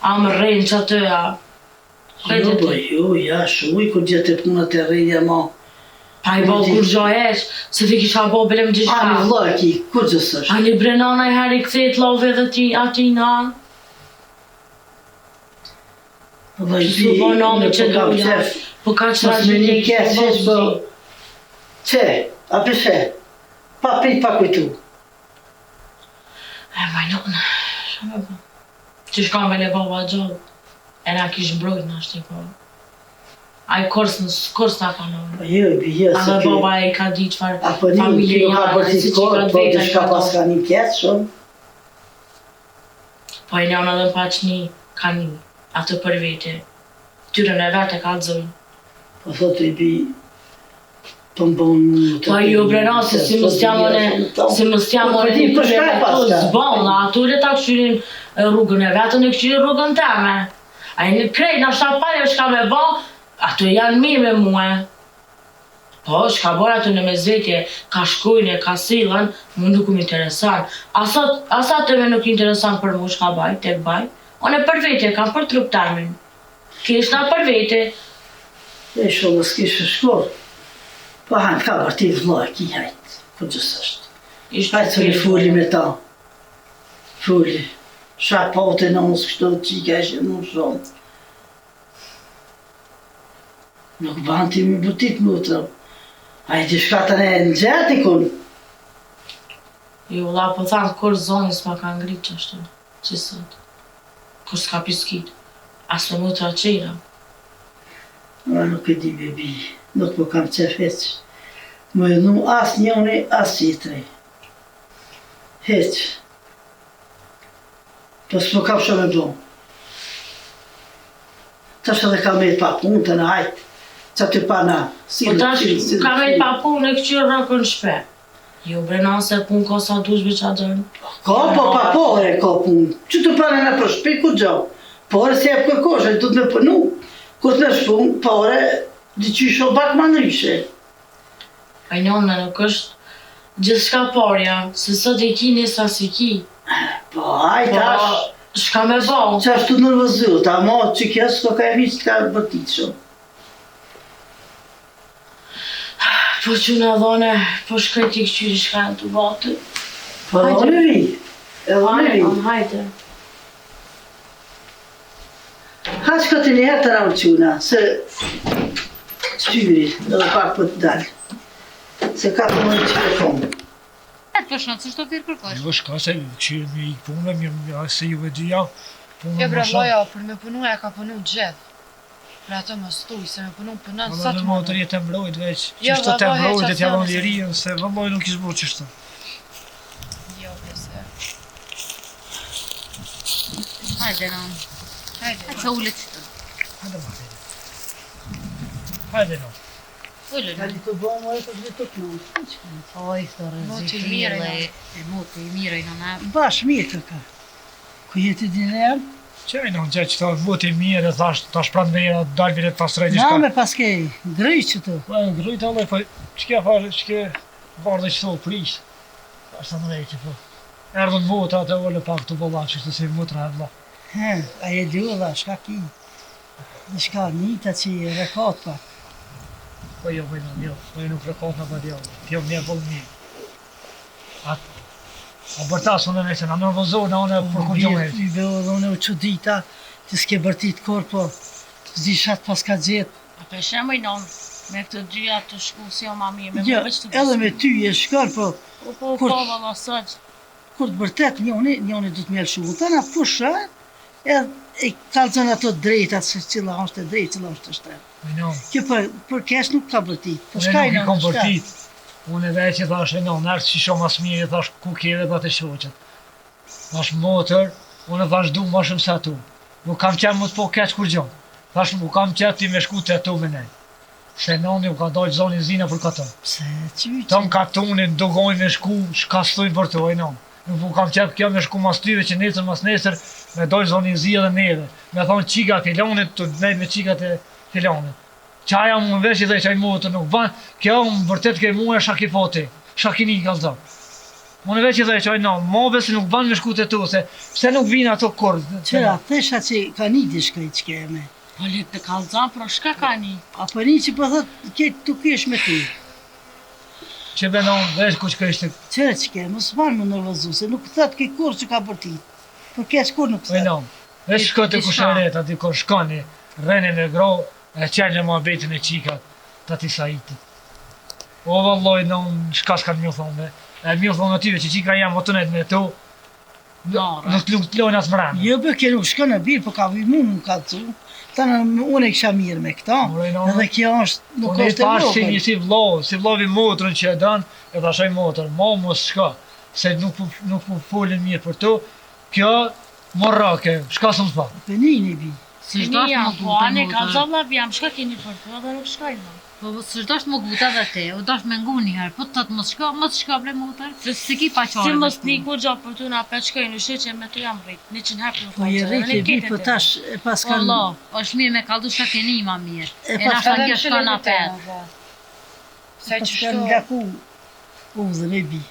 Speaker 5: A më rrejnë që atyja.
Speaker 2: Jo, po jo, ja, shumë i kur gjithë të punët e rejja ma.
Speaker 5: Pa i bo kur gjo esh, se ti kisha bo belem gjithka.
Speaker 2: A një vla ki, kur gjësë është?
Speaker 5: A një brenana i heri këthet love dhe ti ati në anë.
Speaker 2: Po vaj
Speaker 5: Su bo nami që do ja, po ka që
Speaker 2: Mos me një ketë qesh, po... Qe, a pëse? Pa prit, pa kujtu.
Speaker 5: E majnon, shame po. Që shkam me le baba gjallë, e na kish mbrojt në ashti po. A i kors na ka në.
Speaker 2: Po jo, i bje,
Speaker 5: A
Speaker 2: se
Speaker 5: dhe
Speaker 2: ke...
Speaker 5: baba e ka di qëfar
Speaker 2: Apo një,
Speaker 5: familje
Speaker 2: kjo ka
Speaker 5: janë,
Speaker 2: përti
Speaker 5: si që ka
Speaker 2: kohë,
Speaker 5: të
Speaker 2: po
Speaker 5: veta
Speaker 2: të shka pas ka një ketë shumë.
Speaker 5: Po e njën edhe pa që një ka një, atë për vete. Tyre në vete ka të zojnë.
Speaker 2: Po thot i bi... Po më bon...
Speaker 5: Po jo brena se si më stjamone një
Speaker 2: Po shka e pas ka?
Speaker 5: zbonë, atyre ta këshyrin rrugën e vetën e këshyrin rrugën teme. A e në krejt në shapalje shka me bo, ato janë mirë me mua. Po, shka bërë ato në mezvetje, ka shkujnë, ka silën, mu nuk më interesan. Asa të me nuk interesan për mu shka baj, tek baj. One për vete, kam për trup tamin. Kishna për vete.
Speaker 2: E shumë s'kishë shkor. Po hanë ka vërti vla ki hajtë, ku gjësë është. Hajtë të një fuli me ta. Fuli. Shapote në mësë kështu të qika ishe në shumë. Nuk banë ti mi butit më të. A i të shkatën e në gjatë i kun.
Speaker 5: Jo, la po thamë, kur zonës ma ka ngritë që ashtu, që sot. Kur s'ka piskit, as me mu të aqira.
Speaker 2: Ma nuk e di bebi, nuk po kam qef heq. Më e nu as njoni, as qitri. Heq. Po s'po kam shumë e do. Tash edhe kam e pa punë të në hajtë. Qa të pa na,
Speaker 5: Po tash, ka me pa punë e këqyrë rëkën shpe. Jo, brenan se punë ka sa dushbe që a dërnë.
Speaker 2: Ka po pa pore ka punë. Që të pane në për shpi ku gjo? Pore se jep kërkoshe, du të me punu. Kur të në shpun, pore, di që isho bak ma nëryshe.
Speaker 5: A i njënë nuk është gjithë shka parja, se sot e ki nisa si ki.
Speaker 2: Po, hajt ash,
Speaker 5: Po, shka me bo.
Speaker 2: që ashtu nërvëzu, ta mo që kjo s'ko ka e vishë të ka bërtit shumë.
Speaker 5: Po që në dhone, po shkreti këqyri shka në të batë.
Speaker 2: Po, unë vi, edhe unë vi.
Speaker 5: Hajde.
Speaker 2: Ha që këtë një herë të ramë quna, se qyri, edhe pak për të dalë. Se ka të mëjë që të komë.
Speaker 3: E të përshënë, që shto të tjerë kërkosh?
Speaker 4: Jo, shka se këshirë me i punë, mirë se ju e dyja, punë
Speaker 1: Jo
Speaker 4: më
Speaker 1: bre
Speaker 4: shumë.
Speaker 1: loja, për me punu e ka punu gjithë. Për ato më stuj, se me punu punon
Speaker 4: Edhe
Speaker 1: sa
Speaker 4: në
Speaker 1: të
Speaker 4: motër
Speaker 1: mënu.
Speaker 4: jetë e mbrojt veç,
Speaker 1: Jo,
Speaker 4: qështë të
Speaker 1: vëllai,
Speaker 4: mbrojt e
Speaker 1: heqa
Speaker 4: t'ja
Speaker 1: s'jam
Speaker 4: vën lirien, se vëlloj nuk ishë bërë qështë.
Speaker 1: Jo, se.
Speaker 3: Hajde, në.
Speaker 1: Hajde.
Speaker 3: A që ullet që të.
Speaker 4: Hajde ma hajde. Hajde no.
Speaker 3: Ullet.
Speaker 2: Ka të bo më e të gjithë të kënë.
Speaker 3: Oj, të
Speaker 1: Moti i mirë,
Speaker 3: rëzitile, e moti i mirë i në në.
Speaker 2: Bash mirë të ka. Ku jeti dinerë?
Speaker 4: Qaj no, që ta voti mirë, e thash, ta shpranë me jena, dalë vire të pasrejt i
Speaker 2: Na
Speaker 4: shka.
Speaker 2: me paske, grëj që të.
Speaker 4: Po, grujt allë, po, që ke farë, që ke bardhe që thohë prish. Pas të nërejtë, po. Erdhën motra atë olle pak të bolla, që të si motra e vla.
Speaker 2: He, a je djolla, shka ki. Dhe shka njita që i rekat pak.
Speaker 4: Po jo, po jo nuk rekat në pa djallë, t'jo një bollë mirë. A bërtas unë nëse në nërvëzohë në unë për kur gjohë
Speaker 2: I be edhe unë u që dita, të s'ke bërtit kor, po zdi shatë pas ka gjetë.
Speaker 5: A për shemë i nëmë, me këtë dyja të shku si o ma mirë, me
Speaker 2: Jo,
Speaker 5: më veç të
Speaker 2: edhe me ty je shkar, po
Speaker 5: Po,
Speaker 2: kur-
Speaker 5: valla sëq.
Speaker 2: kur të bërtet njoni du të mjellë shumë. Tana pusha, edhe e kalëzën ato drejtat, se cila është e drejt, cila është e shtrejt. Kjo për kesh nuk ka bërtit. Po
Speaker 4: Unë
Speaker 2: shka i
Speaker 4: nuk i
Speaker 2: në
Speaker 4: kom bërtit. Unë edhe që thash e në nërë që shumë mas mirë, thash ku kjeve ba të shoqet. Thash motër, unë thash du ma shumë sa tu. Nuk kam qenë më të po keq kur gjohë. Thash nuk kam qenë ti me shku të tu me nej. Se noni u ka dojtë zonin zina për këto.
Speaker 2: Pse, qyqë?
Speaker 4: Tom katunin dogojnë me shku, shka stojnë për të ojnon. Nuk po kam qep kjo me shku mas tyve që nesër mas nesër me dojë zonin zi edhe neve. Me thonë qika filonit, të dhejt me qikat e filonit. Qaja më vesh i dhe qaj motër nuk ban, kjo më vërtet ke mu e shakifoti, shakini ka zë. Më në veç i dhe qaj no, mo besi nuk ban me shku të tu, se pse nuk vinë ato kur.
Speaker 2: Qëra, thesha që ka një di shkaj që keme.
Speaker 5: Po let të kallëzan, pra shka ka një?
Speaker 2: Apo një që po thot, ketë të kesh me ty.
Speaker 4: Që benon, veç ku që kështë.
Speaker 2: Qëra që ke, mos marrë më nërvëzu, se nuk thot ke kur që ka për ti. Për kesh kur nuk thot.
Speaker 4: Benon, veç shko të kusheret, ati kur shkoni, rene me gro, e qenë më abetin e qikat, të ati sajitit. O vëlloj, në shka s'ka mjë thonë, e mjë thonë atyve që qika jam otonet me tu, nuk të lojnë asë mërane.
Speaker 2: Jo bë ke nuk shko në birë, po ka vi mu më ka cu. Tanë unë e kisha mirë me këta, edhe kjo është, nuk është e
Speaker 4: Unë e
Speaker 2: vogël.
Speaker 4: si vlovi motrën që e danë, e thashoj motrën, mos shka, se nuk po folin mirë për tu, kjo morrake, shka së më fa.
Speaker 2: Për një një bi.
Speaker 3: Si shdo është më
Speaker 5: Po
Speaker 3: guta
Speaker 5: ane
Speaker 3: motër.
Speaker 5: kallëzan la vjam, shka keni për të edhe nuk shkojnë.
Speaker 3: Po si shdo është më guta dhe te, u dosh me ngu njëherë, po të të mos shka bre motër, si ki pa qore.
Speaker 5: Si mos niku gjo për tu na pe shkojnë, në që me tu jam rrit, 100 herë për
Speaker 2: Po je rrit e bi, po tash e pas
Speaker 3: Po
Speaker 2: kanë...
Speaker 3: lo, është mirë me kaldu shka keni ma mirë.
Speaker 2: E
Speaker 3: E
Speaker 2: pas
Speaker 3: na shka
Speaker 2: kanë
Speaker 3: kjo shka na pet.
Speaker 1: Se
Speaker 2: pas
Speaker 1: që
Speaker 2: kanë
Speaker 1: shto...
Speaker 2: nga ku udhën e bi.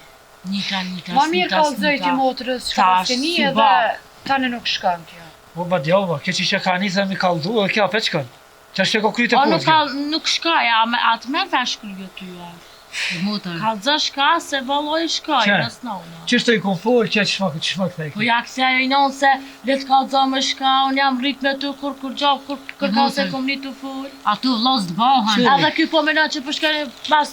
Speaker 5: Nika,
Speaker 1: Ma mirë kallëzoj ti motrës, shka
Speaker 5: Tash,
Speaker 1: se një
Speaker 5: si
Speaker 1: edhe
Speaker 5: ba.
Speaker 1: tani nuk shkon kjo.
Speaker 4: Po ba djova, kjo që ishe ka njëse mi kaldu dhe kjo apet shkon. Që është e ko kryte
Speaker 5: O
Speaker 4: kur
Speaker 5: nuk shkoj, atë merë vesh kryo tyja.
Speaker 3: Motër.
Speaker 5: Kallëza shka se valloj shkoj,
Speaker 4: Qa?
Speaker 5: nësë nona.
Speaker 4: Që është i kon folë, që shmak
Speaker 5: Po
Speaker 4: thejke.
Speaker 5: ja këse ajo i nonë se let kallëza më shka, unë jam rrit me tu kur gjo, kur kërka se
Speaker 3: Motër.
Speaker 5: kom një të full.
Speaker 3: Atu vlos të bohen.
Speaker 2: Qëri.
Speaker 5: Edhe ky po menon që po shkoj pas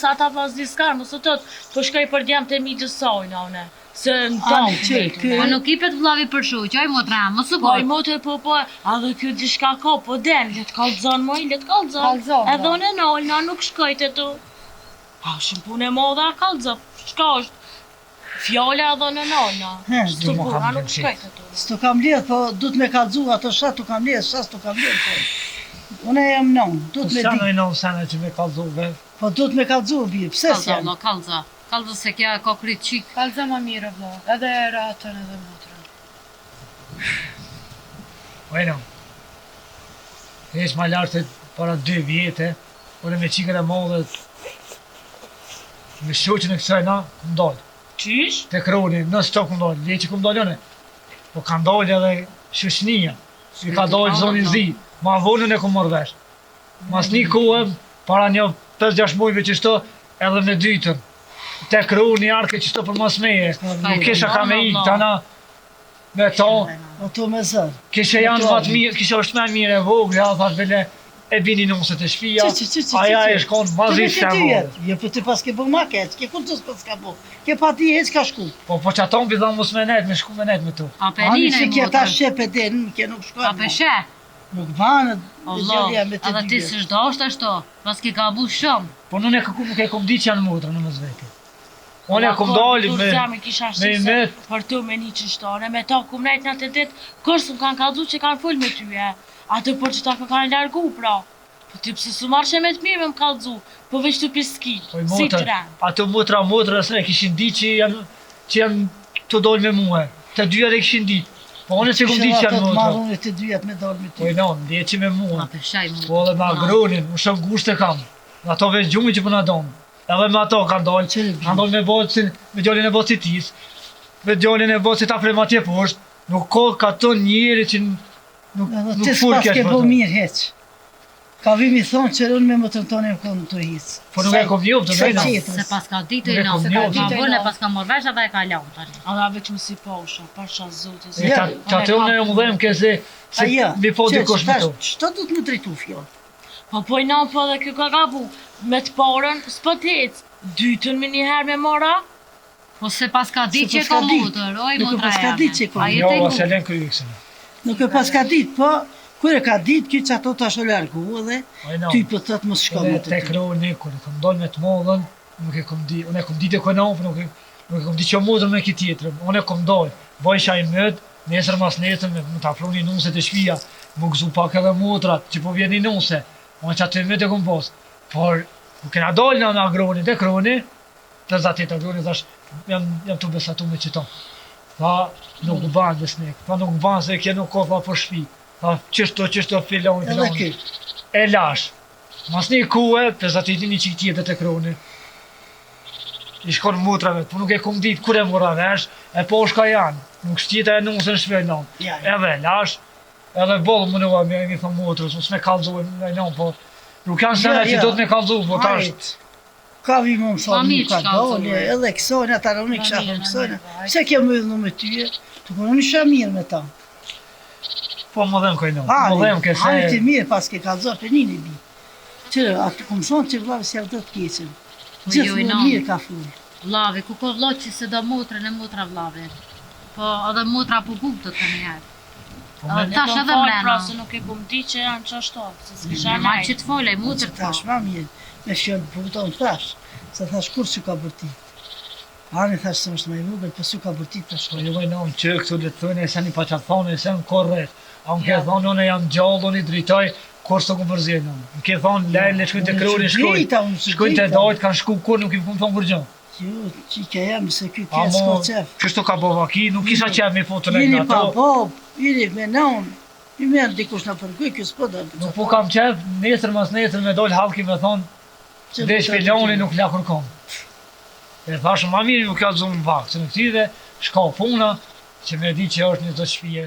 Speaker 5: sa ta pas diskar, mos të tot, po shkoj për djem të mi të sojnë, one. Se në tonë
Speaker 2: që, ky-
Speaker 3: Po nuk i pet vllavi për shu, qaj motra, mos u
Speaker 5: Po i
Speaker 3: goj.
Speaker 5: motër po, edhe kjo diçka ka, po den, let kallëzon moj, let kallëzon.
Speaker 1: Kallëzon,
Speaker 5: Edhe
Speaker 1: po.
Speaker 5: unë e nol, na nuk shkoj të tu. Pa, shumë punë e modha a kallëzon, shka është. Fjalla edhe në nol, na.
Speaker 2: He,
Speaker 5: Së
Speaker 4: du, mo
Speaker 5: puna
Speaker 4: kam
Speaker 5: nuk
Speaker 4: lënë
Speaker 5: shkoj të tu.
Speaker 2: S'to kam lidh, po du të me kalzu, ato shat tu kam lidh, shat tu kam lidh, po. Unë e jam non, du
Speaker 4: Po
Speaker 2: të me
Speaker 4: sa
Speaker 2: di.
Speaker 4: në i nëmë sana që me kaldu ve.
Speaker 2: Po du të me kalzu, bi, pse
Speaker 3: Kalza,
Speaker 2: s'jam?
Speaker 3: vlla, kalza. Kalza se kja ka kryt qik.
Speaker 1: Kallëzoj ma mirë vlo, edhe ratën edhe motrën.
Speaker 4: Bueno, heq ma lartë para 2 vjetë, ore me qikën e modhe, me shoqën e kësaj na, këm dollë.
Speaker 5: Qysh?
Speaker 4: Te kroni, në stop këm dollë, le që këm dollë jone. Po kanë dollë edhe shoqënia, i ka dollë zonin zi, ma vonën e këm morë vesh. Mas një kohë, para një 5-6 mujve që shto, edhe me dytën. Te kroni, arke që shto për mas meje, nuk kisha ka me ikë, tana, me tonë.
Speaker 2: Ato me zër.
Speaker 4: Kishe janë vatë mirë, kishe është me mirë e vogë, ja, thash bele, e bini nëse të shpia, aja e shkon mazit se vogë.
Speaker 2: Jo, po ti pas ke bu ma keq, ke kur të s'pas ka bu. Ke pa ti hec ka shku.
Speaker 4: Po që aton pi dhamë mos me net, me shku me net me tu.
Speaker 3: A
Speaker 2: Ani
Speaker 3: penine
Speaker 2: se ke ta
Speaker 3: motër.
Speaker 2: shepe den, ke nuk
Speaker 3: A
Speaker 2: shkon.
Speaker 3: peshe.
Speaker 2: Nuk banë,
Speaker 3: Allah,
Speaker 2: gjallja me të
Speaker 3: edhe ti
Speaker 2: dy.
Speaker 3: si shdo është ashtu, pas ke ka bu shumë.
Speaker 4: Po nuk e kom di që janë motra në mëz vete. Unë e kom dali me...
Speaker 5: Zami kisha
Speaker 4: me i met.
Speaker 5: për tu me një qështore, me ta kum nejt në të dit, kërës më kanë kaldu që kanë full me tyje. Atë për që ta kanë largu, pra. Po ti pëse su marrë me të mirë me më kaldu, po veç të piski,
Speaker 4: Po i
Speaker 5: si
Speaker 4: motra,
Speaker 5: tren.
Speaker 4: ato motra se kishin di që janë të dojnë me muhe. Të dyja dhe kishin di. Po unë që kom di që janë motra.
Speaker 2: Marrën të dyjat me dalë me
Speaker 4: Po
Speaker 2: ty.
Speaker 4: i non, dhe që me
Speaker 3: A
Speaker 4: muhe.
Speaker 3: peshaj motër.
Speaker 4: Po edhe me agronin, më shumë gusht e kam. Në ato veç gjumi që përna donë. Edhe me ato kanë dollë,
Speaker 2: Qëri bi?
Speaker 4: kanë dollë me bocin, me djallin e bocit tis, me djallin e bocit afrem atje poshtë, nuk ka të njeri që nuk
Speaker 2: Edhe ti
Speaker 4: fur
Speaker 2: s'pas
Speaker 4: kesh
Speaker 2: ke
Speaker 4: për
Speaker 2: bu
Speaker 4: to.
Speaker 2: mirë heq. Ka vimi thonë që unë me më të tonë e më konë të hic.
Speaker 4: Po nuk e kom njoftë,
Speaker 2: Sa
Speaker 4: vejna.
Speaker 2: qetrës.
Speaker 3: Se pas ka ditë
Speaker 4: Nuk e
Speaker 3: i
Speaker 4: kom
Speaker 3: non,
Speaker 4: njohur.
Speaker 3: ma vënë pas ka morë vesh edhe e ka lanë tani.
Speaker 5: Ada veç më si posha, pasha zote.
Speaker 4: E ta të unë e më dhem ke se
Speaker 2: Aja,
Speaker 4: mi po dikosh me to.
Speaker 2: Çto do të më drejtu fjalë?
Speaker 5: Po po i nan po dhe kjo ka gabu, me të parën, s'po t'hec, dytën me njëherë me mora,
Speaker 3: Po se pas ka ditë
Speaker 2: Se
Speaker 3: që
Speaker 2: pas ka
Speaker 3: ka
Speaker 2: ditë.
Speaker 3: motër, oj
Speaker 2: Nuk e
Speaker 3: motra
Speaker 2: pas ka ditë që ka.
Speaker 3: A
Speaker 4: Jo,
Speaker 3: jetë
Speaker 4: se
Speaker 3: e
Speaker 4: len kryi kësë.
Speaker 2: Nuk e pas ka ditë, po kur e ka ditë kjo që ato tash o largu edhe
Speaker 4: Ojna,
Speaker 2: ty po thot mos shko më
Speaker 4: edhe
Speaker 2: të
Speaker 4: te
Speaker 2: ty.
Speaker 4: kroni, kur e kom dollë me të modhen, nuk e kom di, unë e kom di të konon, nuk e kom di që modhen me këtë tjetër, unë e kom dollë, bojsha i mëd, nesër mas nesër me të afroni nuse të shpia, më gëzu pak edhe motrat, që po vjen një nuse, unë që atë mëd e kom posë, por, ku kena dollë në agronin, te kroni, 28 vjoni, thash, jam të besatu me qëto. Tha, nuk u ban besnik, tha nuk u ban se kje nuk ka tha për shpi. Tha, qështo filoni.
Speaker 2: Edhe ky.
Speaker 4: E lash. Mas një kuhe, 58 një qik tjetër të kroni. I shkon motrave, po nuk e kum dit kur e mora vesh, e po shka janë. Nuk shtjeta e nusën shvenon.
Speaker 2: Ja.
Speaker 4: Edhe lash, edhe bollë më nëva mi thë motrës, us me kalzojnë e non, po nuk janë sene që do të me kalzu, po tash.
Speaker 2: Hajt. Ka vi më thonë,
Speaker 3: Ma mirë
Speaker 2: nuk ka
Speaker 3: që ka
Speaker 2: dole,
Speaker 3: thonë.
Speaker 2: edhe kësojnë, ata unë i kisha
Speaker 3: mirë,
Speaker 2: thonë
Speaker 3: ma
Speaker 2: kësojnë.
Speaker 3: mirë,
Speaker 2: Se ke më dhënë me tyje, të konë isha mirë me ta.
Speaker 4: Po më dhem kajno, më
Speaker 2: Hajt,
Speaker 4: dhem ke
Speaker 2: hajt i
Speaker 4: se...
Speaker 2: mirë pas ke kalzor për një bi. Qërë, atë këmë thonë që vlavë se do të keqen.
Speaker 3: Po
Speaker 2: Gjithë
Speaker 3: jo,
Speaker 2: më
Speaker 3: non.
Speaker 2: mirë ka full.
Speaker 3: Vlavi, ku ko vlo që se do motrën e motra vlavi. Po edhe motra po buk do të njëherë.
Speaker 4: Po
Speaker 3: Edhe
Speaker 4: me...
Speaker 3: tash
Speaker 5: Kom
Speaker 3: edhe
Speaker 5: fal,
Speaker 3: mrena.
Speaker 5: pra se nuk e kom di që janë qashto, se s'kisha
Speaker 3: Ma që
Speaker 5: nejt.
Speaker 3: të folej,
Speaker 2: Që
Speaker 3: motër të
Speaker 2: tash ma mirë, me shkjën për buton tash, se thash kur që ka bërti. Ani thash se është me i vogël, po su ka bërti tash.
Speaker 4: Po jo e nom që këtu le të thënë e se një pa qatë thonë e se në korret. A më ke thonë, unë jam gjallë, unë i dritoj, kur së të ku përzjenë. Më ke thonë, lejnë, shkujnë të kroni, shkujnë të dojtë, kanë shku kur, nuk i më thonë kur gjë.
Speaker 2: Jo, qika jam se ky
Speaker 4: A
Speaker 2: kje s'ko
Speaker 4: mo,
Speaker 2: qef.
Speaker 4: kështu ka bova ki, nuk kisha qef me foto në
Speaker 2: Jeni pa
Speaker 4: ato.
Speaker 2: bob, jeni me naun, i merë dikush në përkuj, kjo s'po da.
Speaker 4: Nuk po kam qef, nesër mas nesër me dojnë halki me thonë, veç filoni nuk la kërkom. E thashë, ma mirë ju ka zumë vakë, se në këtire shka puna, që me di që është një të shpije.